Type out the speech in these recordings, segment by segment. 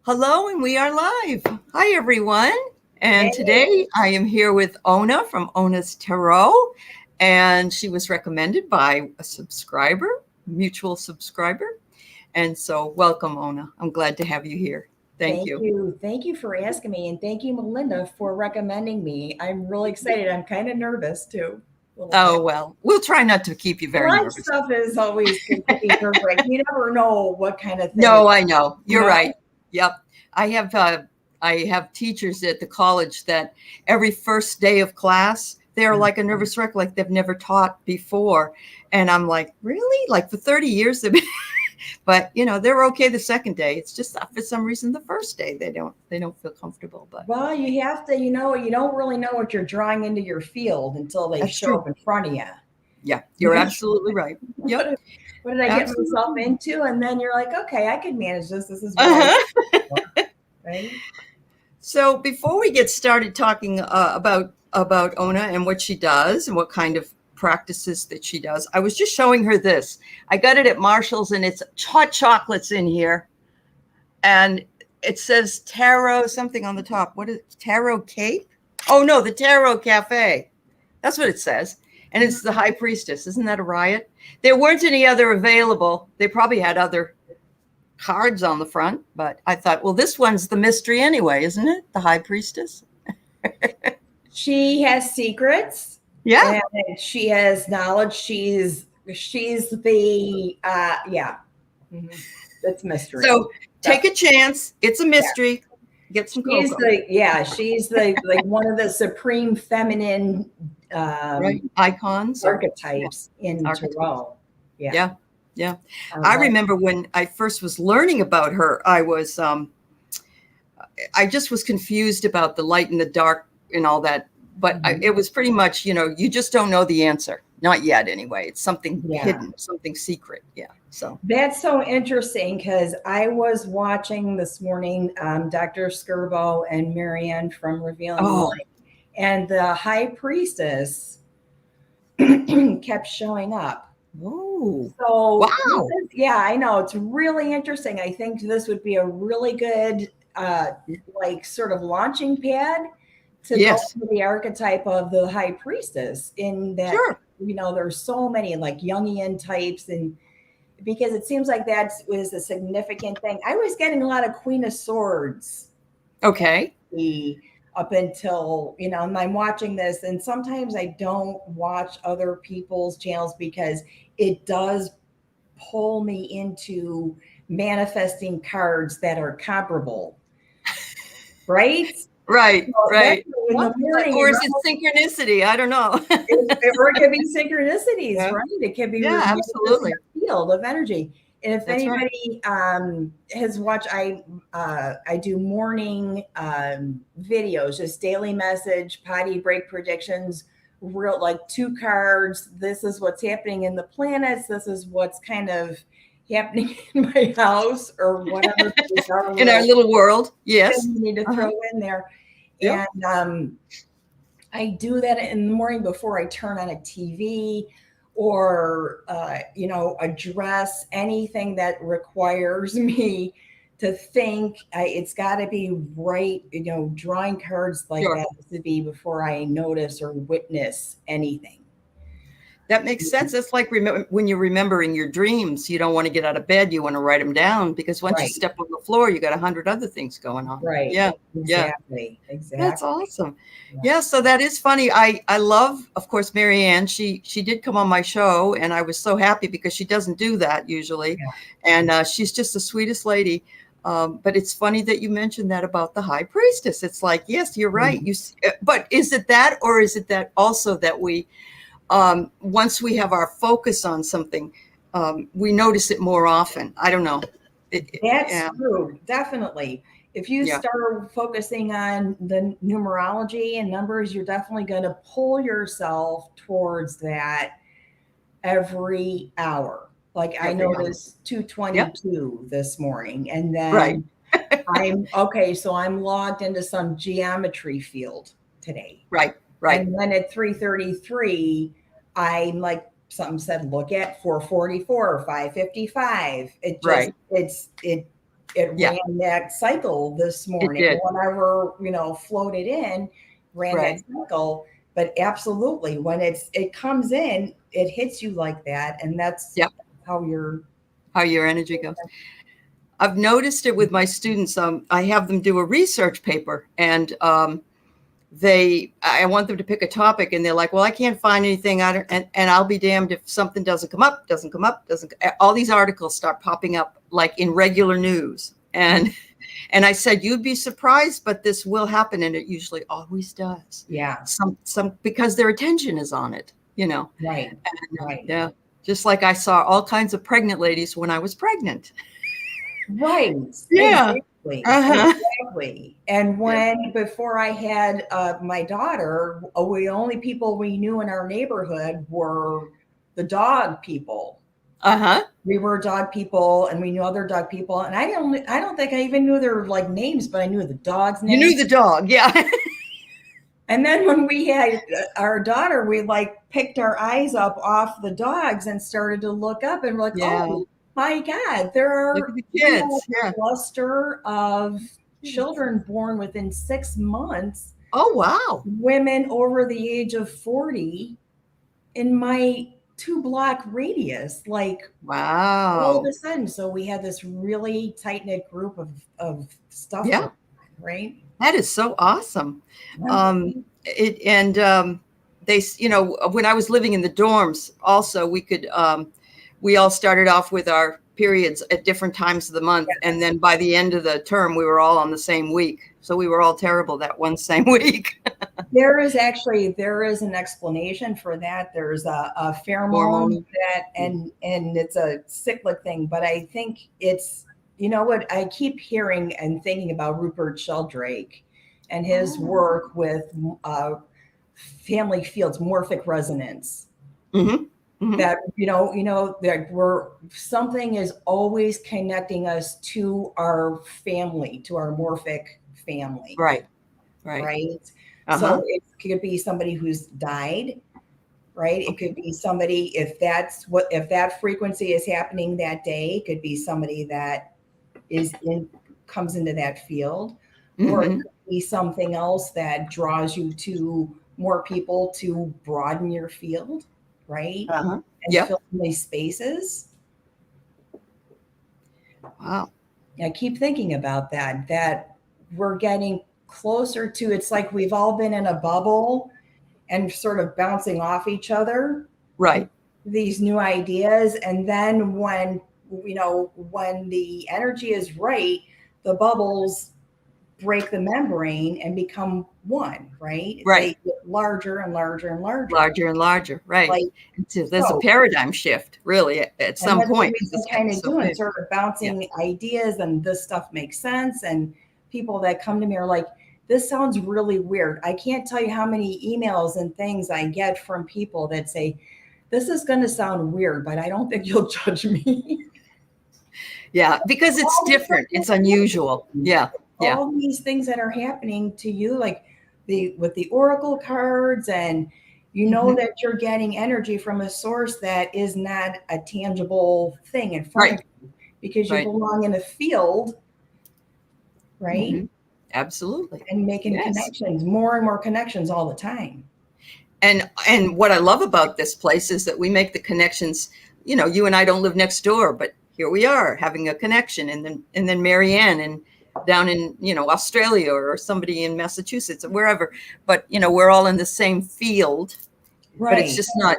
Hello, and we are live. Hi, everyone. And Hey, today I am here with Ona from Ona's Tarot, and she was recommended by a subscriber, mutual subscriber. And so, welcome, Ona. I'm glad to have you here. Thank thank you. you. Thank you for asking me. And thank you, Melinda, for recommending me. I'm really excited. I'm kind of nervous too, a little bit. Oh, well, we'll try not to keep you very Lunch nervous. stuff is always can be nerve wracking. You never know what kind of thing No, it's, I know. you You're know? right. Yep. I have uh, I have teachers at the college that every first day of class, they're like a nervous wreck, like they've never taught before. And I'm like, really? Like for 30 years they've been but they're okay the second day. It's just that for some reason the first day they don't feel comfortable. But Well, you have to, you don't really know what you're drawing into your field until they that's show true. up in front of you. Yeah, you're absolutely right. What Yep. did, what did I get myself Absolutely. into? And then you're like, okay, I can manage this. This is what I Uh-huh. want, right? So before we get started talking about Ona and what she does and what kind of practices that she does, I was just showing her this. I got it at Marshall's, and it's hot chocolates in here, and it says Tarot something on the top. What is it? Tarot Cape? Oh no, the Tarot Cafe. That's what it says. And it's the High Priestess. Isn't that a riot? There weren't any other available. They probably had other cards on the front, but I thought, well, this one's the mystery anyway, isn't it? The High Priestess. She has secrets Yeah. and she has knowledge. She's the yeah. Mhm. That's mystery. So take a chance. It's a Yeah. mystery. Get some cocoa. She's the like one of the supreme feminine Right? Icons or archetypes in archetypes. tarot. Yeah. Yeah. Yeah. All I right. remember when I first was learning about her, I just was confused about the light and the dark and all that. But it was pretty much, you just don't know the answer. Not yet, anyway. It's something Yeah. hidden, something secret. Yeah. So, That's so interesting because I was watching this morning Dr. Skirbo and Marianne from Revealing oh, Light, and the High Priestess kept showing up. oh, So, wow. yeah, I know it's really interesting. I think this would be a really good, like, sort of launching pad to go Yes, into the archetype of the High Priestess. In that, sure. there's so many like Jungian types, and because it seems like that was a significant thing. I was getting a lot of Queen of Swords Okay. up until, and I'm watching this, and sometimes I don't watch other people's channels because it does pull me into manifesting cards that are comparable, right? Right, So that's right. in Well, the morning, or is it synchronicity? I don't know. or it could be synchronicities, Yeah, right? It could be yeah, manifesting absolutely. a field of energy. And if That's right. anybody has watched, I do morning videos, just daily message, potty break predictions, real like two cards. This is what's happening in the planets. This is what's kind of happening in my house or whatever. These are In our little little world. things Yes. you need to Uh-huh. throw in there. Yep. And I do that in the morning before I turn on a TV or, address anything that requires me to think. It's got to be right, drawing cards like Sure. that has to be before I notice or witness anything. That makes sense. That's like when you're remembering your dreams. You don't want to get out of bed. You want to write them down because once you Right, step on the floor, you got 100 other things going on. right. Yeah. Yeah. Exactly, That's exactly. awesome. Yeah. Yeah, so that is funny. I love, of course, Marianne. She did come on my show, and I was so happy because she doesn't do that usually, and she's just the sweetest lady. But it's funny that you mentioned that about the High Priestess. It's like, yes, you're Yeah. right. But is it that, or is it that also that we, once we have our focus on something, we notice it more often? I don't know. That's Yeah, true, definitely. If you yeah, start focusing on the numerology and numbers, you're definitely going to pull yourself towards that every hour. Like I every hour. noticed Yep, 222 this morning, and right, then I'm okay, so I'm logged into some geometry field today. right, right, And then at 3:33, I'm like something said, look at 444, 555. It just right. it it Yeah, ran that cycle this it morning. did. Whatever, floated in ran that Right. cycle. But absolutely, when it comes in, it hits you like that, and that's Yep. how you're. How your energy goes. I've noticed it with my students. I have them do a research paper, and I want them to pick a topic, and they're like, well, I can't find anything. And I'll be damned if something doesn't come up, all these articles start popping up like in regular news. And I said, you'd be surprised, but this will happen. And it usually always does. Yeah. Because their attention is on it, Right. And, Right. yeah. Just like I saw all kinds of pregnant ladies when I was pregnant. Right. Yeah. Exactly. Uh-huh. Exactly. And before I had my daughter, the only people we knew in our neighborhood were the dog people. Uh-huh. We were dog people, and we knew other dog people. And I don't think I even knew their names, but I knew the dog's You name. knew the dog. Yeah. And then when we had our daughter, we picked our eyes up off the dogs and started to look up, and we're like, Yeah. oh my God, Look at the kids. a cluster of children born within 6 months. Oh, wow. Women over the age of 40 in my 2-block radius, all Wow. of a sudden. So we had this really tight knit group of stuff. Yeah. Right. That is so awesome. They, when I was living in the dorms, also we all started off with our periods at different times of the month. Yes. And then by the end of the term, we were all on the same week. So we were all terrible that one same week. There is an explanation for that. There's a pheromone that, and it's a cyclic thing, but I think it's, what I keep hearing and thinking about Rupert Sheldrake and his work with family fields, morphic resonance. Mm-hmm. Mm-hmm. That that something is always connecting us to our family, to our morphic family. Right. Uh-huh. So it could be somebody who's died, right? It could be somebody, if that frequency is happening that day, it could be somebody that comes into that field, or it could be something else that draws you to more people to broaden your field, right? Uh-huh. And fill in these spaces. Wow. I keep thinking about that we're getting closer to, it's like we've all been in a bubble and sort of bouncing off each other. Right. These new ideas. And then when the energy is right, the bubbles break the membrane and become one, right? Right. They get larger and larger and larger. Larger and larger, right. There's a paradigm shift, really, at some point. That's kind of doing, sort of bouncing ideas, and this stuff makes sense. And people that come to me are like, this sounds really weird. I can't tell you how many emails and things I get from people that say, this is going to sound weird, but I don't think you'll judge me. Yeah, because it's different. It's unusual. Yeah. All these things that are happening to you, like with the oracle cards, and that you're getting energy from a source that is not a tangible thing in front of you, because you belong in a field, right? Mm-hmm. Absolutely. And making connections, more and more connections all the time. And what I love about this place is that we make the connections. You and I don't live next door, but here we are having a connection. And then Marianne and down in Australia, or somebody in Massachusetts, or wherever. But we're all in the same field. Right. But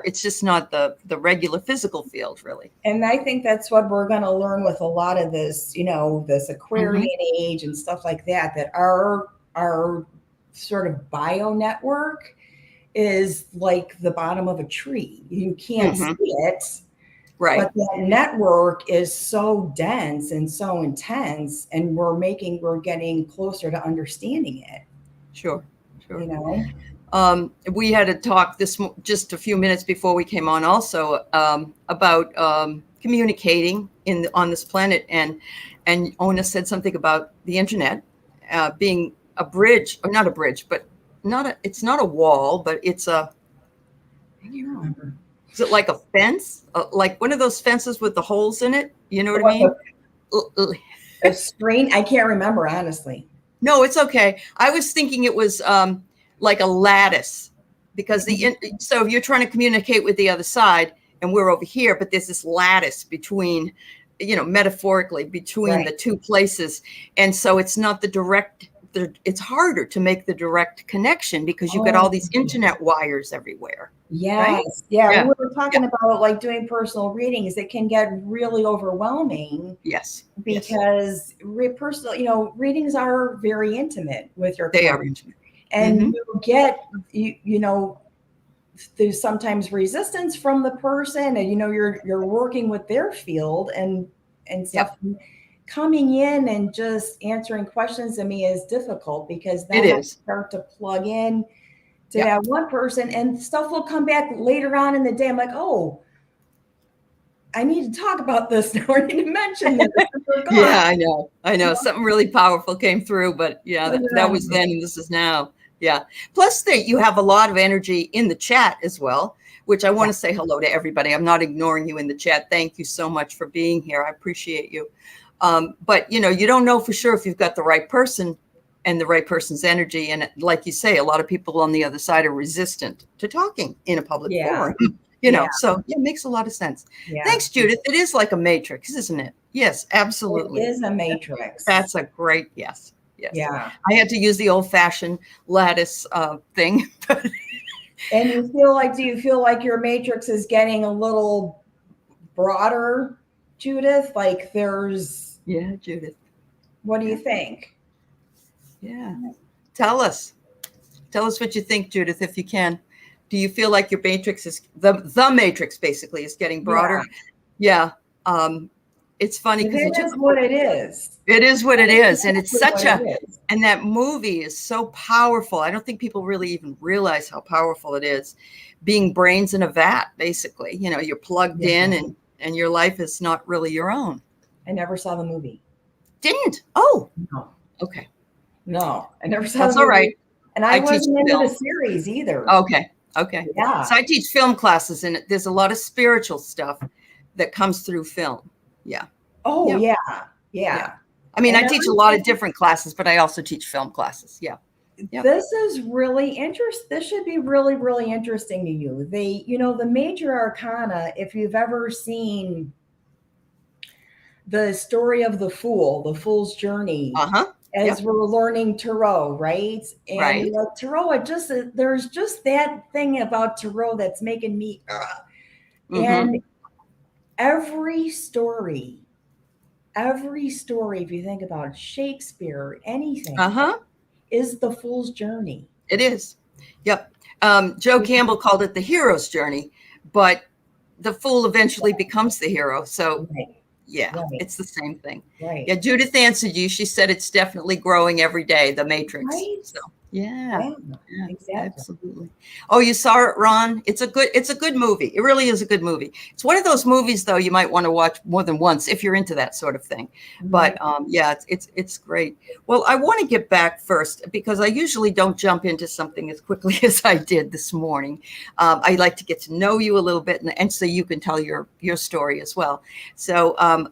it's just not the regular physical field, really. And I think that's what we're going to learn with a lot of this, this Aquarian age and stuff like that, that our sort of bio network is like the bottom of a tree. You can't see it. Right. But that network is so dense and so intense, and we're getting closer to understanding it. Sure. We had a talk just a few minutes before we came on also about communicating on this planet, and Ona said something about the internet being a bridge, or not a bridge, but it's not a wall, but it's a, I can't remember. Is it like a fence? Like one of those fences with the holes in it? You know what I mean? A screen? I can't remember, honestly. No, it's okay. I was thinking it was like a lattice, because so if you're trying to communicate with the other side and we're over here, but there's this lattice between, metaphorically between the two places. And so it's not the direct, it's harder to make the direct connection because you've got all these internet wires everywhere. Yes. Right? Yeah. We were talking about like doing personal readings. It can get really overwhelming. Yes. Because personal, readings are very intimate with your client. They are intimate. And you get, there's sometimes resistance from the person, and you're working with their field and stuff. Yep. Coming in and just answering questions to me is difficult, because then I start to plug in to that one person, and stuff will come back later on in the day. I'm like, oh, I need to talk about this now. I need to mention this. Yeah, I know. Something really powerful came through, but that was then, and this is now. Yeah. Plus you have a lot of energy in the chat as well, which I want to say hello to everybody. I'm not ignoring you in the chat. Thank you so much for being here. I appreciate you. But you don't know for sure if you've got the right person and the right person's energy. And like you say, a lot of people on the other side are resistant to talking in a public forum. So it makes a lot of sense. Yeah. Thanks, Judith. It is like a matrix, isn't it? Yes, absolutely. It is a matrix. That's a great yes. Yes. Yeah. I had to use the old-fashioned lattice thing. And do you feel like your matrix is getting a little broader, Judith? Like there's. Yeah, Judith. What do you think? Yeah. Tell us what you think, Judith, if you can. Do you feel like your matrix is the matrix basically is getting broader? Yeah. It's funny because it is what it is. It is what it is. And it's such and that movie is so powerful. I don't think people really even realize how powerful it is. Being brains in a vat, basically. You're plugged in and your life is not really your own. I never saw the movie. Didn't? Oh. No. Okay. No, I never saw That's the movie. All right. And I wasn't into the series either. Okay. Yeah. So I teach film classes, and there's a lot of spiritual stuff that comes through film. Yeah. Oh, yeah. I mean, I teach a lot of different classes, but I also teach film classes. Yeah. Yep. This is really interesting. This should be really, really interesting to you. The major arcana, if you've ever seen the story of the Fool's Journey, as we're learning tarot, right? And tarot, there's just that thing about tarot that's making me, and every story, if you think about Shakespeare, anything, is the Fool's Journey. It is. Yep. Joe Campbell called it the hero's journey, but the fool eventually becomes the hero. So it's the same thing. Right. Yeah. Judith answered you. She said it's definitely growing every day, the matrix. Right. So yeah, exactly. Absolutely. Oh, you saw it, Ron? It's a good movie. It really is a good movie. It's one of those movies, though, you might want to watch more than once if you're into that sort of thing. But it's great. Well, I want to get back first because I usually don't jump into something as quickly as I did this morning. I like to get to know you a little bit, and so you can tell your story as well. So I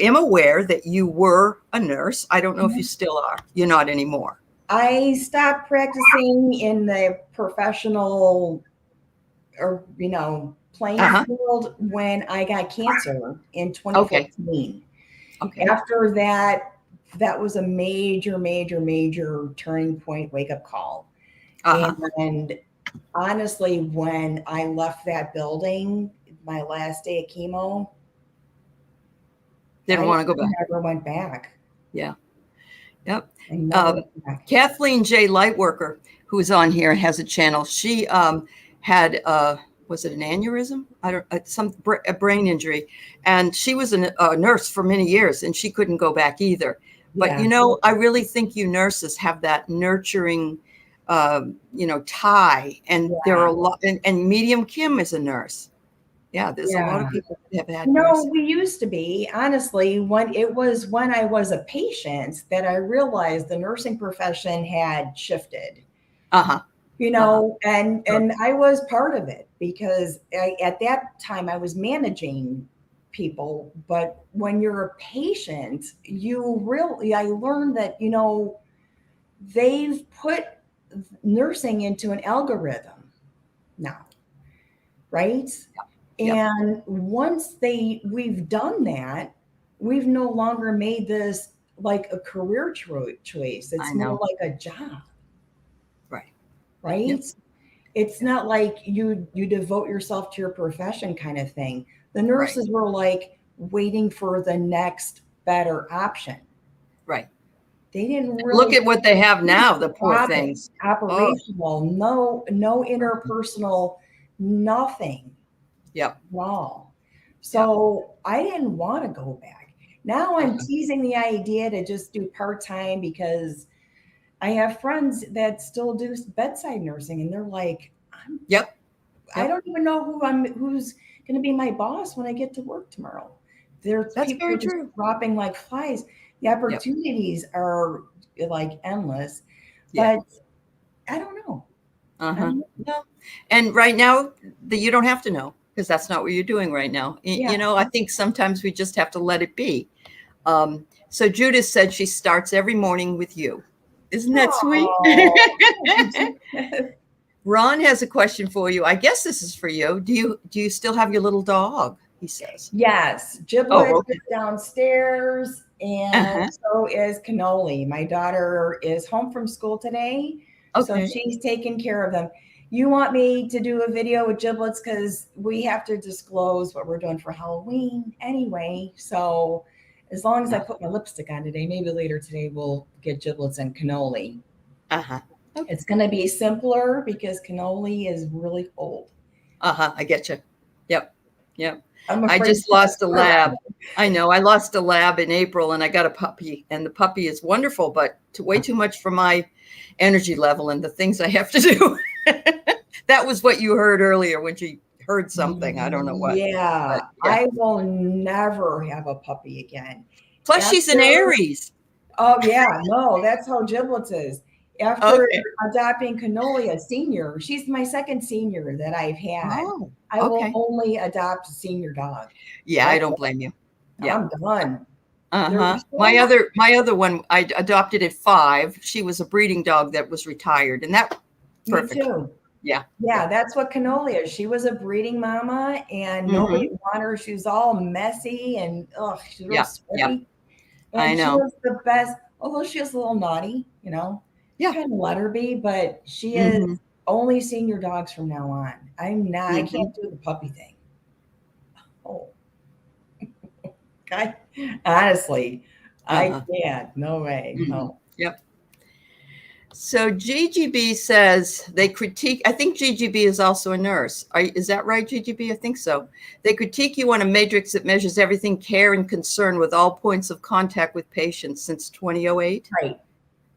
am aware that you were a nurse. I don't know if you still are. You're not anymore. I stopped practicing in the professional playing field when I got cancer in 2014. Okay. After that was a major, major, major turning point, wake up call. And honestly, when I left that building, my last day of chemo, didn't want to go back. I never went back. Yeah. Yep. Kathleen J. Lightworker, who is on here and has a channel, she had was it an aneurysm? A brain injury, and she was a nurse for many years, and she couldn't go back either. But I really think you nurses have that nurturing, tie, and there are a lot. And Medium Kim is a nurse. Yeah, there's a lot of people that have had. No, we used to be, honestly, when I was a patient that I realized the nursing profession had shifted. And I was part of it because at that time I was managing people, but when you're a patient, I learned that, they've put nursing into an algorithm now, right? Yep. And once we've done that, we've no longer made this like a career choice. I It's more know. like a job, Right. right? Yep. It's not like you devote yourself to your profession kind of thing. The Right. nurses were like waiting for the next better option. Right. They didn't Look really at what they have now, the poor profit, things. Oh, operational, no interpersonal, nothing yep. at all. So I didn't want to go back. Now I'm teasing the idea to just do part-time because I have friends that still do bedside nursing, and they're like, Yep. I don't even know who's going to be my boss when I get to work tomorrow. There's That's people very are just true. dropping like flies. The opportunities are like endless, Yeah. but I don't know. No. And right now, you don't have to know, because that's not what you're doing right now. Yeah. I think sometimes we just have to let it be. So Judith said she starts every morning with you. Isn't that sweet? Ron has a question for you. I guess this is for you. Do you still have your little dog? He says. Yes, Giblet Oh, okay. is downstairs, and so is Cannoli. My daughter is home from school today, so she's taking care of them. You want me to do a video with Giblets because we have to disclose what we're doing for Halloween anyway. So as long as I put my lipstick on today, maybe later today we'll get Giblets and Cannoli. Okay. It's going to be simpler because Cannoli is really old. I get you. Yep. I just lost a lab. I know. I lost a lab in April, and I got a puppy, and the puppy is wonderful, but way too much for my energy level and the things I have to do. That was what you heard earlier when you heard something. I don't know what. Yeah. I will never have a puppy again. Plus, she's an Aries. Oh, yeah. No, that's how Giblets is. After adopting Cannoli, a senior, she's my second senior that I've had. I will only adopt a senior dog. Yeah, I don't blame you. Yeah, I'm done. My other one, I adopted at 5. She was a breeding dog that was retired, and that perfect. Me too. Yeah, that's what Cannoli is. She was a breeding mama, and nobody wanted her. She was all messy and she's real sweaty. And I know. She was the best, although she was a little naughty, Yeah. Kind of let her be, but she is only senior dogs from now on. I'm not, I can't do the puppy thing. Oh. Honestly, I can't. No way. No. Yep. So GGB says they critique. I think GGB is also a nurse. Is that right, GGB? I think so. They critique you on a matrix that measures everything care and concern with all points of contact with patients since 2008. Right.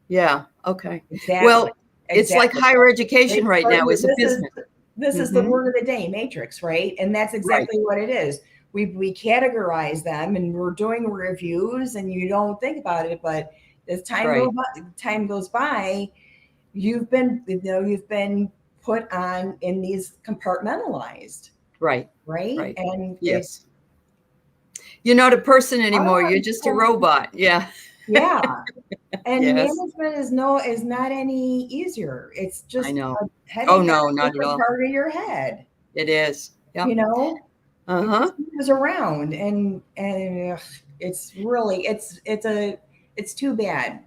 Yeah. Okay. Exactly. Well, it's like higher education right now is a business. This is the word of the day, matrix, right? And that's exactly what it is. We categorize them, and we're doing reviews, and you don't think about it, but as time goes by, you've been put on in these compartmentalized. Right. And yes, you're not a person anymore. You're just a robot. Yeah. Yeah. And management is not any easier. It's just I know. No, not at all. Part of your head. It is. Yep. It moves around, and it's really it's too bad.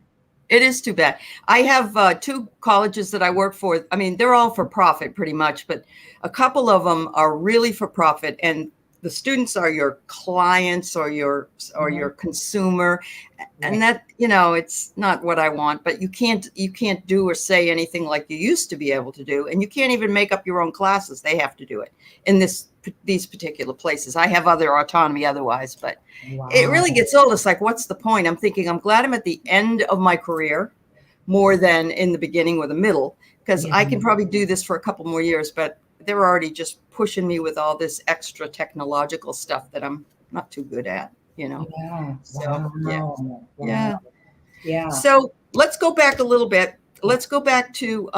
It is too bad. I have 2 colleges that I work for. I mean, they're all for profit pretty much, but a couple of them are really for profit, and the students are your clients or your consumer. And that, it's not what I want, but you can't do or say anything like you used to be able to do. And you can't even make up your own classes. They have to do it in these particular places. I have other autonomy otherwise, but it really gets old. It's like, what's the point? I'm thinking, I'm glad I'm at the end of my career more than in the beginning or the middle, because I can probably do this for a couple more years, but they're already just pushing me with all this extra technological stuff that I'm not too good at, Yeah. So, yeah. So let's go back a little bit. Let's go back to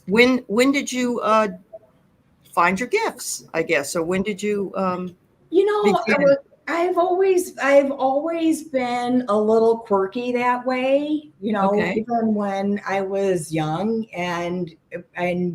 when did you find your gifts, I guess, or when did you You know, Begin. I've always been a little quirky that way, you know, Okay. even when I was young, and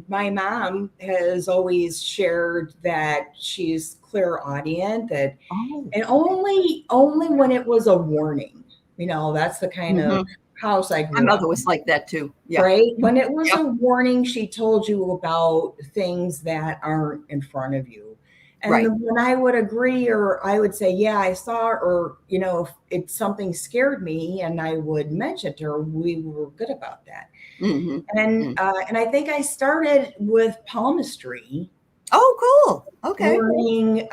my mom has always shared that she's clairaudient, that Oh. and only when it was a warning. You know, that's the kind of Hmm. house I My grew up mother was in. like that too. Yeah. Right? When it was a Yep. warning, she told you about things that aren't in front of you. And Right. when I would agree, or I would say, yeah, I saw, or, you know, if it's something scared me and I would mention it to her, we were good about that. Hmm. And I think I started with palmistry, Oh, cool. Okay. learning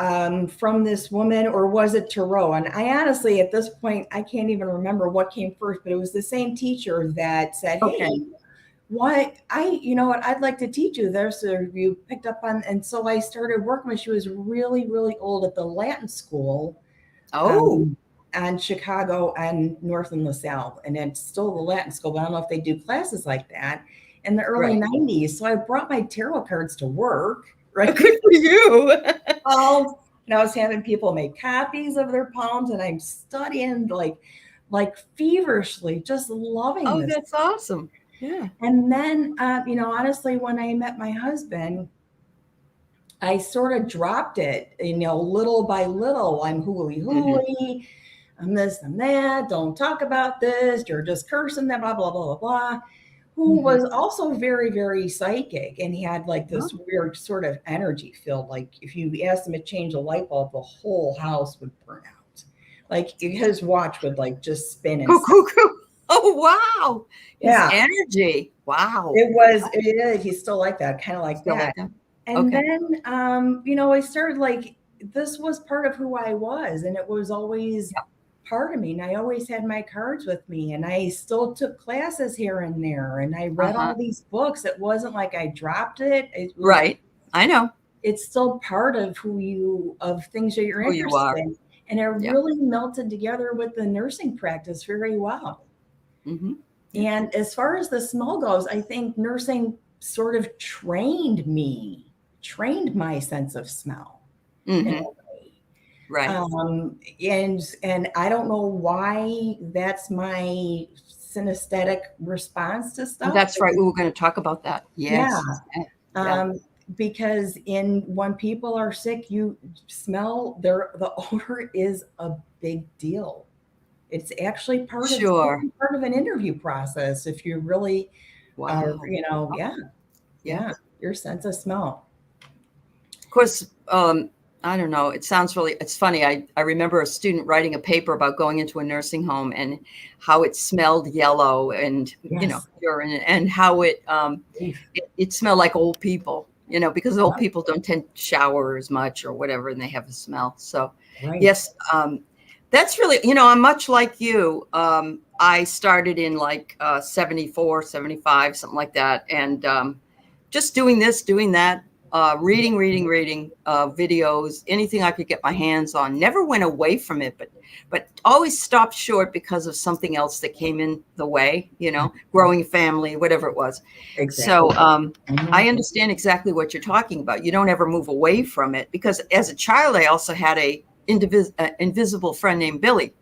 from this woman, or was it tarot? And I honestly, at this point, I can't even remember what came first, but it was the same teacher that said, Okay. hey, why you know what, I'd like to teach you this, or you picked up on. And so I started working when she was really, really old at the Latin school, Oh. um, on Chicago and North and LaSalle. And it's still the Latin school, but I don't know if they do classes like that in the early Right. 90s. So I brought my tarot cards to work, right? Good for you. Palms. And I was having people make copies of their palms, and I'm studying like feverishly, just loving Oh, this. that's awesome. Yeah. And then, you know, honestly, when I met my husband, I sort of dropped it, you know, little by little. I'm hooey Hmm. hooey. I'm this and that. Don't talk about this. You're just cursing that, blah, blah, blah, blah, blah. Who Hmm. was also very, very psychic, and he had like this Oh. weird sort of energy field. Like if you asked him to change a light bulb, the whole house would burn out. Like his watch would like just spin and Cool, stop. cool, cool. Oh, wow. His Yeah, energy. Wow. it was, it is. He's still like that, kind of like Still that. like that? And Okay. then, you know, I started like, this was part of who I was, and it was always Yeah. part of me. And I always had my cards with me, and I still took classes here and there, and I read Uh-huh. all these books. It wasn't like I dropped it. It was, Right. I know it's still part of who you, of things that you're who you interested are. in. And it Yeah. really melted together with the nursing practice very well. Hmm. Yeah. And as far as the smell goes, I think nursing sort of trained my sense of smell in a Hmm. way. Right. And I don't know why that's my synesthetic response to And stuff. that's right. We were going to talk about that. Yeah. Yes. Yeah. Yeah. Um, because in when people are sick, you smell the odor is a big deal. It's actually Sure. part of an interview process if you really are, Wow. you know, Oh, yeah, yeah. yeah, your sense of smell. Of course, I don't know. It sounds really, it's funny. I remember a student writing a paper about going into a nursing home and how it smelled yellow and, Yes. urine, and how Oof. it smelled like old people, because old people don't tend to shower as much or whatever, and they have a smell. So Right. yes, that's really, I'm much like you. I started in like 74, 75, something like that. And just doing this, doing that, reading videos, anything I could get my hands on. Never went away from it, but always stopped short because of something else that came in the way, growing a family, whatever it was. Exactly. So Mhm. I understand exactly what you're talking about. You don't ever move away from it, because as a child, I also had a invisible friend named Billy,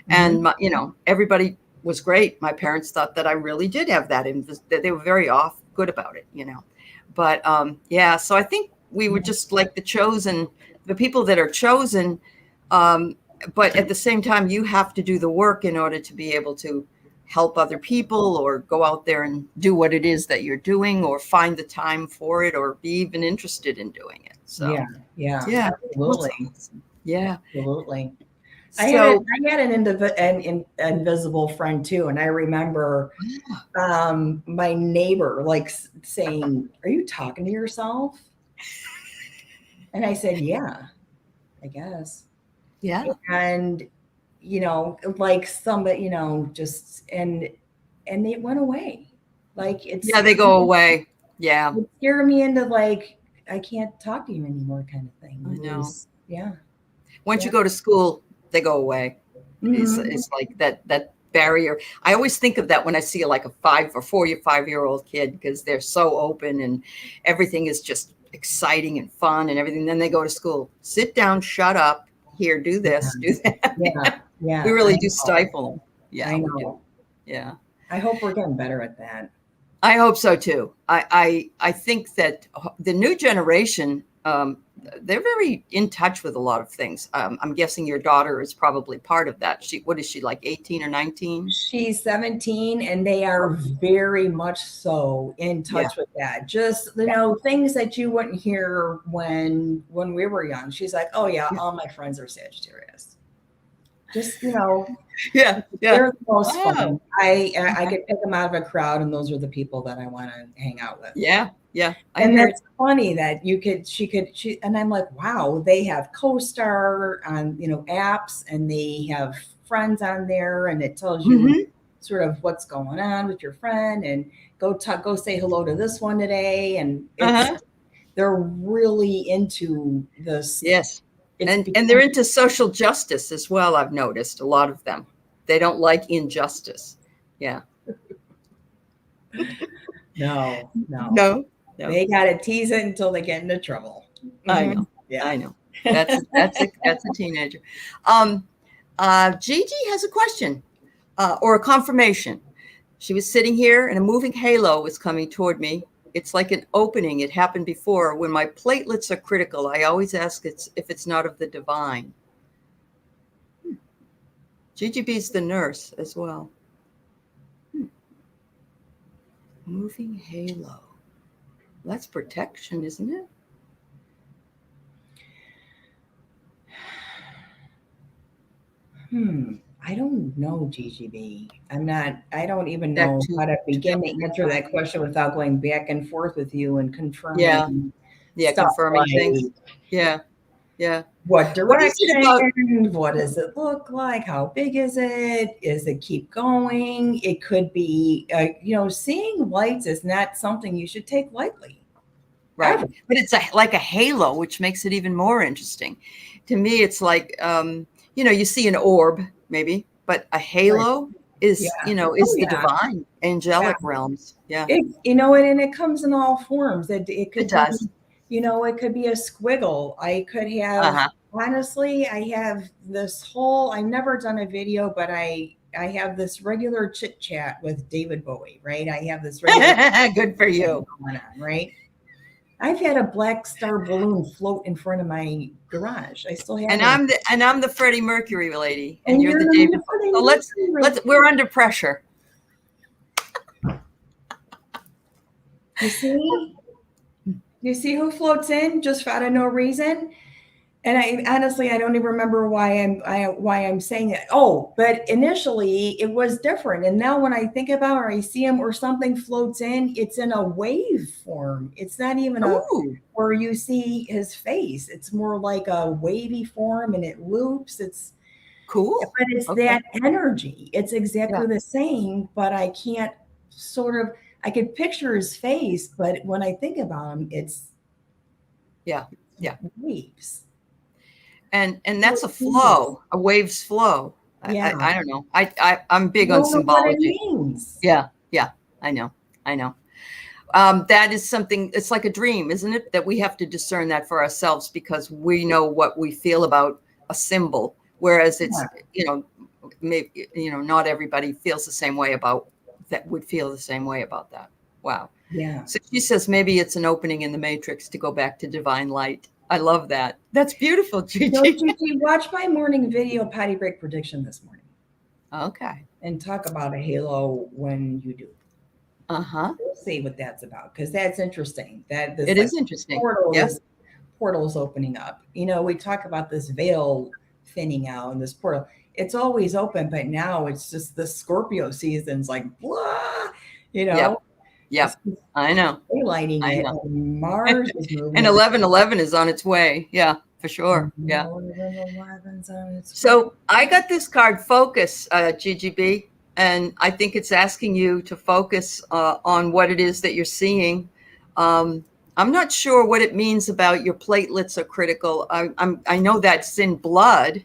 and Mhm. everybody was great. My parents thought that I really did have that. That they were very good about it. But yeah, so I think we were just like the people that are chosen. Um, but at the same time, you have to do the work in order to be able to help other people, or go out there and do what it is that you're doing, or find the time for it, or be even interested in doing it. So Yeah. Yeah. yeah, well, it's Absolutely. awesome. Yeah. Absolutely. So I had an invisible friend too, and I remember my neighbor like saying, "Are you talking to yourself?" And I said, "Yeah, I guess." yeah, And you know, like somebody, you know, just and it went away. Like yeah, they go away. Yeah, it scared me into like I can't talk to you anymore kind of thing. I It know. was yeah, Once yeah. you go to school, they go away. Hmm. It's like that barrier. I always think of that when I see like a 5 or 4 or 5 year old kid, because they're so open and everything is just exciting and fun and everything. Then they go to school, sit down, shut up, here, do this, do that. Yeah. Yeah. We really I do know. stifle them. Yeah, I we do. know. Yeah. I hope we're getting better at that. I hope so too. I think that the new generation, they're very in touch with a lot of things. I'm guessing your daughter is probably part of that. What is she, like 18 or 19? She's 17 and they are very much so in Yeah. touch with that. Just, you know, things that you wouldn't hear when we were young. She's like, oh yeah, all my friends are Sagittarius. Just, you know, Yeah. they're the most Wow. fun. I could pick them out of a crowd and those are the people that I want to hang out with. Yeah. And that's funny that she, and I'm like, wow, they have co-star on, you know, apps and they have friends on there and it tells you sort of what's going on with your friend and go say hello to this one today. And it's, they're really into this. Yes. And they're into social justice as well. I've noticed a lot of them. They don't like injustice. Yeah. No. They got to tease it until they get into trouble. I know. Yeah. I know. That's a teenager. Gigi has a question or a confirmation. She was sitting here and a moving halo was coming toward me. It's like an opening. It happened before. When my platelets are critical, I always ask if it's not of the divine. Gigi B's the nurse as well. Moving halo. That's protection, isn't it? I don't know, GGB. I don't even know how to begin to answer that question without going back and forth with you and confirming. Yeah, confirming things. Yeah. What direction? What does it look like? How big is it? Is it keep going? It could be, you know, seeing lights is not something you should take lightly. Right. Ever. But it's like a halo, which makes it even more interesting. To me, it's like, you know, you see an orb maybe, but a halo is, you know, is the divine angelic realms. Yeah. You know, and it comes in all forms. It could does. Be, you know, it could be a squiggle. I could have, honestly, I have this whole, I've never done a video, but I have this regular chit chat with David Bowie, right? I have this regular good for you going on, right? I've had a black star balloon float in front of my garage. I still have it. And I'm the Freddie Mercury lady, and you're the David. So we're under pressure. You see who floats in just out of no reason? And I honestly, I don't even remember why I'm saying that. Oh, but initially it was different. And now when I think about or I see him or something floats in, it's in a wave form. It's not even where you see his face. It's more like a wavy form and it loops. It's cool. But it's that energy. It's exactly the same, but I can't I could picture his face, but when I think about him, it's waves. And that's a flow, a wave's flow. Yeah. I don't know. I'm big on symbology. What it means. Yeah. I know. That is something, it's like a dream, isn't it? That we have to discern that for ourselves because we know what we feel about a symbol. Whereas it's, you know, maybe, you know, not everybody feels the same way about that, would feel the same way about that. Wow. Yeah. So she says maybe it's an opening in the matrix to go back to divine light. I love that. That's beautiful, Gigi. So, Gigi, watch my morning video potty break prediction this morning. Okay. And talk about a halo when you do. We'll see what that's about because that's interesting. It is interesting. Portals opening up. You know, we talk about this veil thinning out and this portal. It's always open, but now it's just the Scorpio season's like blah. You know. Yeah, I know. Lighting it. Mars is moving. And 1111 is on its way. Yeah, for sure. Yeah. 1111's on its way. So I got this card, Focus, GGB, and I think it's asking you to focus on what it is that you're seeing. I'm not sure what it means about your platelets are critical. I know that's in blood.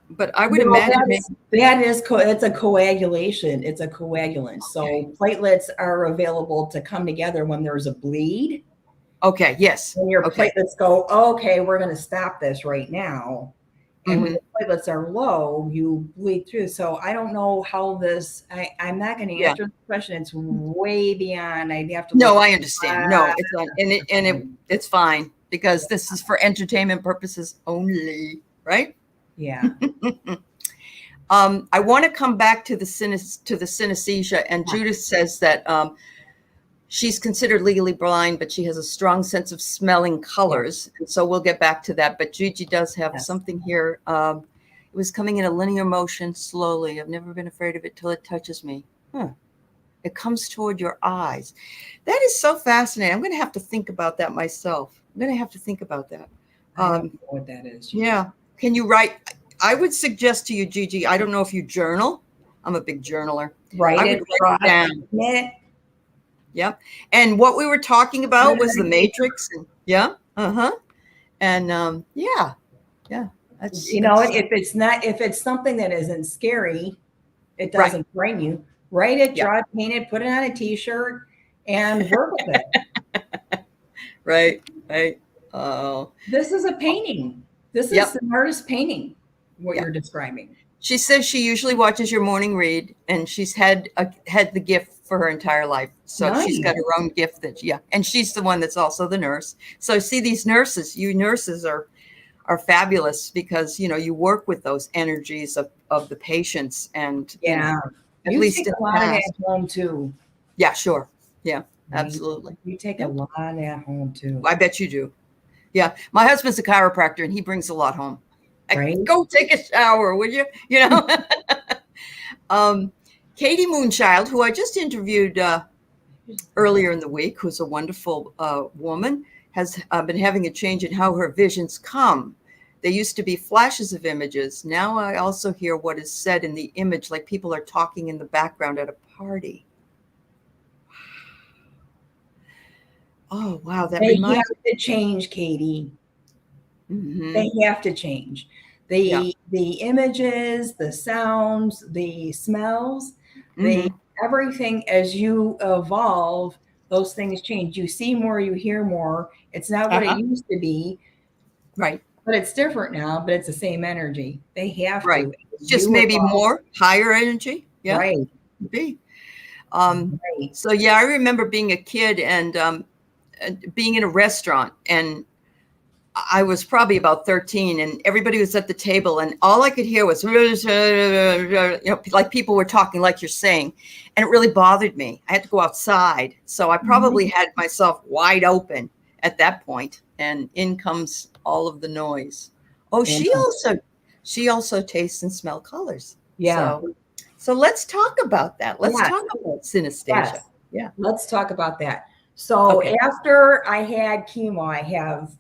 But I would imagine it's a coagulation. It's a coagulant. So platelets are available to come together when there's a bleed. Okay. Yes. When your Okay. platelets go, okay, we're going to stop this right now. And when the platelets are low, you bleed through. So I don't know how this, I'm not going to answer the question. It's way beyond. I'd have to No, look. I understand. No, it's not, it's fine because this is for entertainment purposes only, right? Yeah. I want to come back to the synesthesia, and Judith says that she's considered legally blind, but she has a strong sense of smelling colors. And so we'll get back to that. But Gigi does have something here. It was coming in a linear motion slowly. I've never been afraid of it till it touches me. It comes toward your eyes. That is so fascinating. I'm going to have to think about that myself. I'm going to have to think about that. I don't know what that is. Yeah. Can you write? I would suggest to you, Gigi, I don't know if you journal. I'm a big journaler. Write it down. Yep. And what we were talking about was the matrix. And, And yeah. That's, if it's something that isn't scary, it doesn't bring you. Write it, draw it, paint it, put it on a t-shirt, and work with it. Right. Oh. This is a painting. This is an artist painting, what you're describing. She says she usually watches your morning read, and she's had the gift for her entire life. So she's got her own gift and she's the one that's also the nurse. So see, these nurses, you nurses are fabulous because, you work with those energies of the patients and, at least take a lot at home too. Yeah, sure. Yeah, absolutely. You take a lot at home too. I bet you do. Yeah. My husband's a chiropractor and he brings a lot home. Go take a shower, will you? Katie Moonchild, who I just interviewed earlier in the week, who's a wonderful woman, has been having a change in how her visions come. They used to be flashes of images. Now I also hear what is said in the image, like people are talking in the background at a party. Oh, wow. They have to change, Katie. They have to change. The images, the sounds, the smells, everything as you evolve, those things change. You see more, you hear more. It's not what it used to be. Right. But it's different now, but it's the same energy. They have to. It's just maybe more higher energy. Yeah. Right. Be. So I remember being a kid and being in a restaurant, and I was probably about 13 and everybody was at the table and all I could hear was, like people were talking like you're saying, and it really bothered me. I had to go outside. So I probably had myself wide open at that point, and in comes all of the noise. Oh, she also tastes and smell colors. Yeah. So let's talk about that. Let's talk about synesthesia. Yes. Yeah. Let's talk about that. So after I had chemo, I have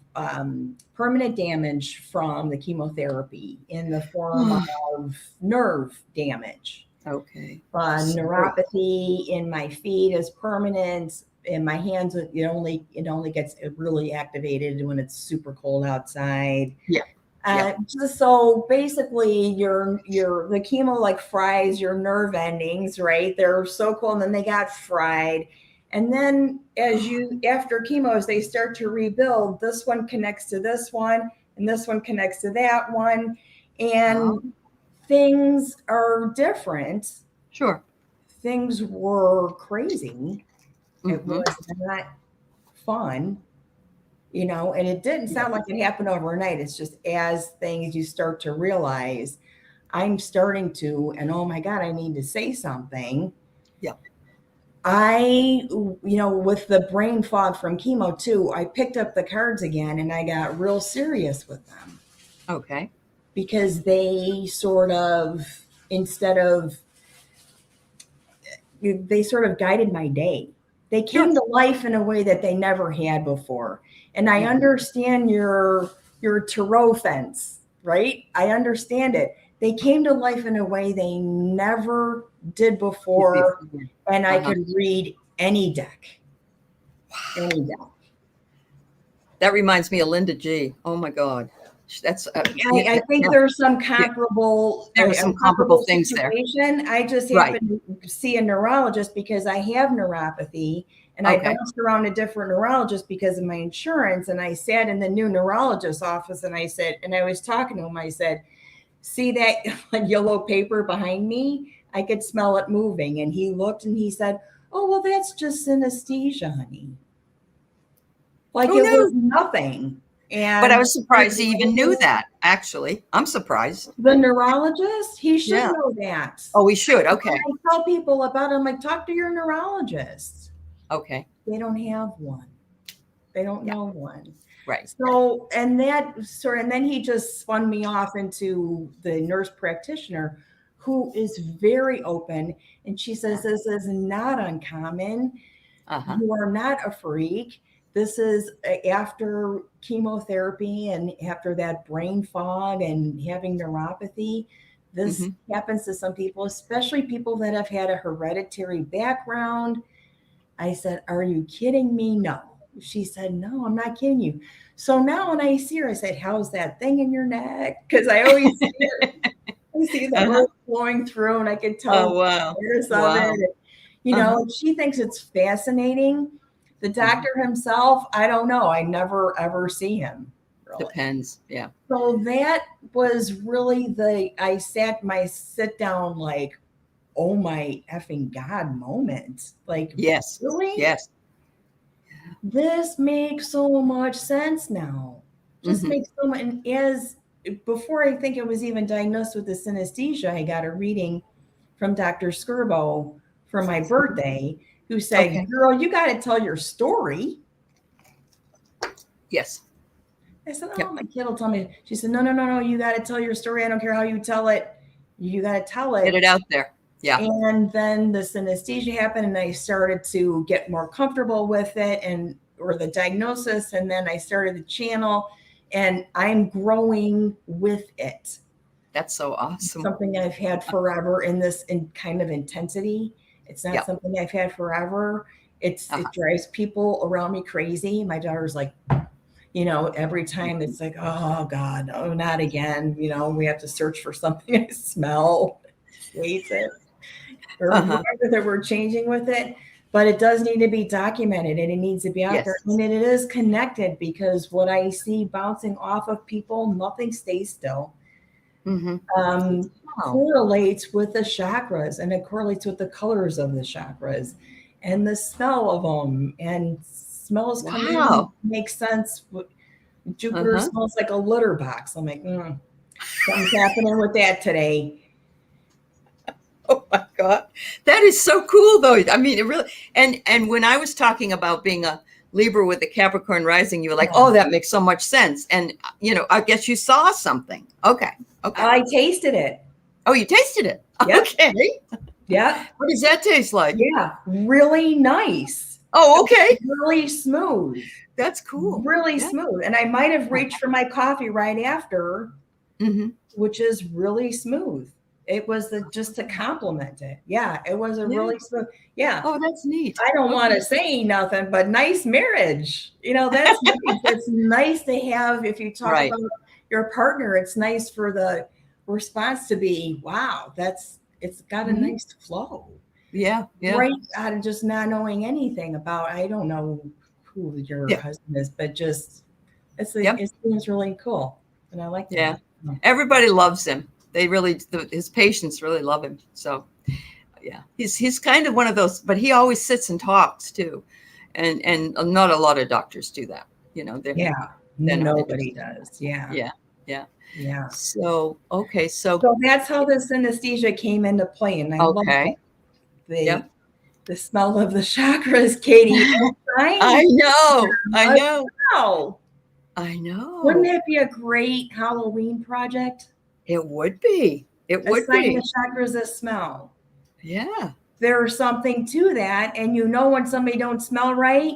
permanent damage from the chemotherapy in the form of nerve damage. Okay. Neuropathy in my feet is permanent. In my hands, it only gets really activated when it's super cold outside. So basically the chemo like fries your nerve endings, right? They're so cold and then they got fried. And then after chemo, as they start to rebuild, this one connects to this one and this one connects to that one. And things are different. Sure. Things were crazy. It was not fun, and it didn't sound like it happened overnight. It's just as things you start to realize, I'm starting to, and oh my God, I need to say something. Yeah. With the brain fog from chemo too, I picked up the cards again and I got real serious with them. Okay. Because they sort of guided my day. They came to life in a way that they never had before. And I understand your tarot fence, right? I understand it. They came to life in a way they never did before. And I could read any deck. Any deck. That reminds me of Linda G. Oh my God. That's I think there's some comparable there's some comparable things situation. There. I just happen to see a neurologist because I have neuropathy And I Okay. bounced around a different neurologist because of my insurance. And I sat in the new neurologist's office and I said, and I was talking to him, I said, see that yellow paper behind me? I could smell it moving. And he looked and he said, oh, well, that's just synesthesia, honey. Like Who it was knew? nothing. But I And was surprised he even knew that, actually. I'm surprised. the neurologist, he should Yeah. know that. Oh, we should. When Okay. I tell people about it, I'm like, talk to your neurologist. Okay. They don't have one. They don't Yeah. know one. Right. So, and then he just spun me off into the nurse practitioner who is very open. And she says, this is not uncommon. Uh-huh. You are not a freak. This is after chemotherapy and after that brain fog and having neuropathy. This happens to some people, especially people that have had a hereditary background. I said, are you kidding me? No. She said, no, I'm not kidding you. So now when I see her, I said, how's that thing in your neck? Because I always see her. I see the earth flowing through and I can tell there's of it. You know, she thinks it's fascinating. The doctor himself, I don't know. I never ever see him. Really. Depends. Yeah. So that was really I sat my sit down like, oh my effing God moment. Like, yes. Really? Yes. This makes so much sense now. Just makes so much. And before I think it was even diagnosed with the synesthesia, I got a reading from Dr. Skirbo for my birthday, who said, girl, you got to tell your story. Yes. I said, oh, my kid will tell me. She said, no, you got to tell your story. I don't care how you tell it. You got to tell it. Get it out there. Yeah. And then the synesthesia happened and I started to get more comfortable with it or the diagnosis. And then I started the channel and I'm growing with it. That's so awesome. It's something I've had forever in kind of intensity. It's not something I've had forever. It drives people around me crazy. My daughter's like, you know, every time it's like, oh God, no, not again. You know, we have to search for something I smell. Hates it. Or whatever that we're changing with it. But it does need to be documented and it needs to be out there. And it is connected because what I see bouncing off of people, nothing stays still. Correlates with the chakras and it correlates with the colors of the chakras and the smell of them and smells come in makes sense. Jupiter smells like a litter box. I'm like, something's happening with that today. Oh my God. That is so cool though. I mean, it really, and when I was talking about being a Libra with a Capricorn rising, you were like, oh, that makes so much sense. And, you know, I guess you saw something. Okay. I tasted it. Oh, you tasted it? Yep. Okay. Yeah. What does that taste like? Yeah. Really nice. Oh, okay. Really smooth. That's cool. Really smooth. And I might have reached for my coffee right after, which is really smooth. It was just to compliment it. Yeah, it was really smooth. Yeah. Oh, that's neat. I don't want to say nothing, but nice marriage. You know, that's nice. It's nice to have, if you talk about your partner, it's nice for the response to be, wow, it's got a nice flow. Yeah. Yeah. Right out of just not knowing anything about, I don't know who your husband is, but just, it seems really cool. And I like that. Yeah. Everybody loves him. They really, his patients really love him. So, yeah, he's kind of one of those, but he always sits and talks too, and not a lot of doctors do that. You know, nobody does. Yeah. So okay, so that's how the synesthesia came into play, and I love it. The smell of the chakras, Katie. I know. Wouldn't that be a great Halloween project? It would be. It would be. The chakras that smell. Yeah. There's something to that. And you know when somebody don't smell right,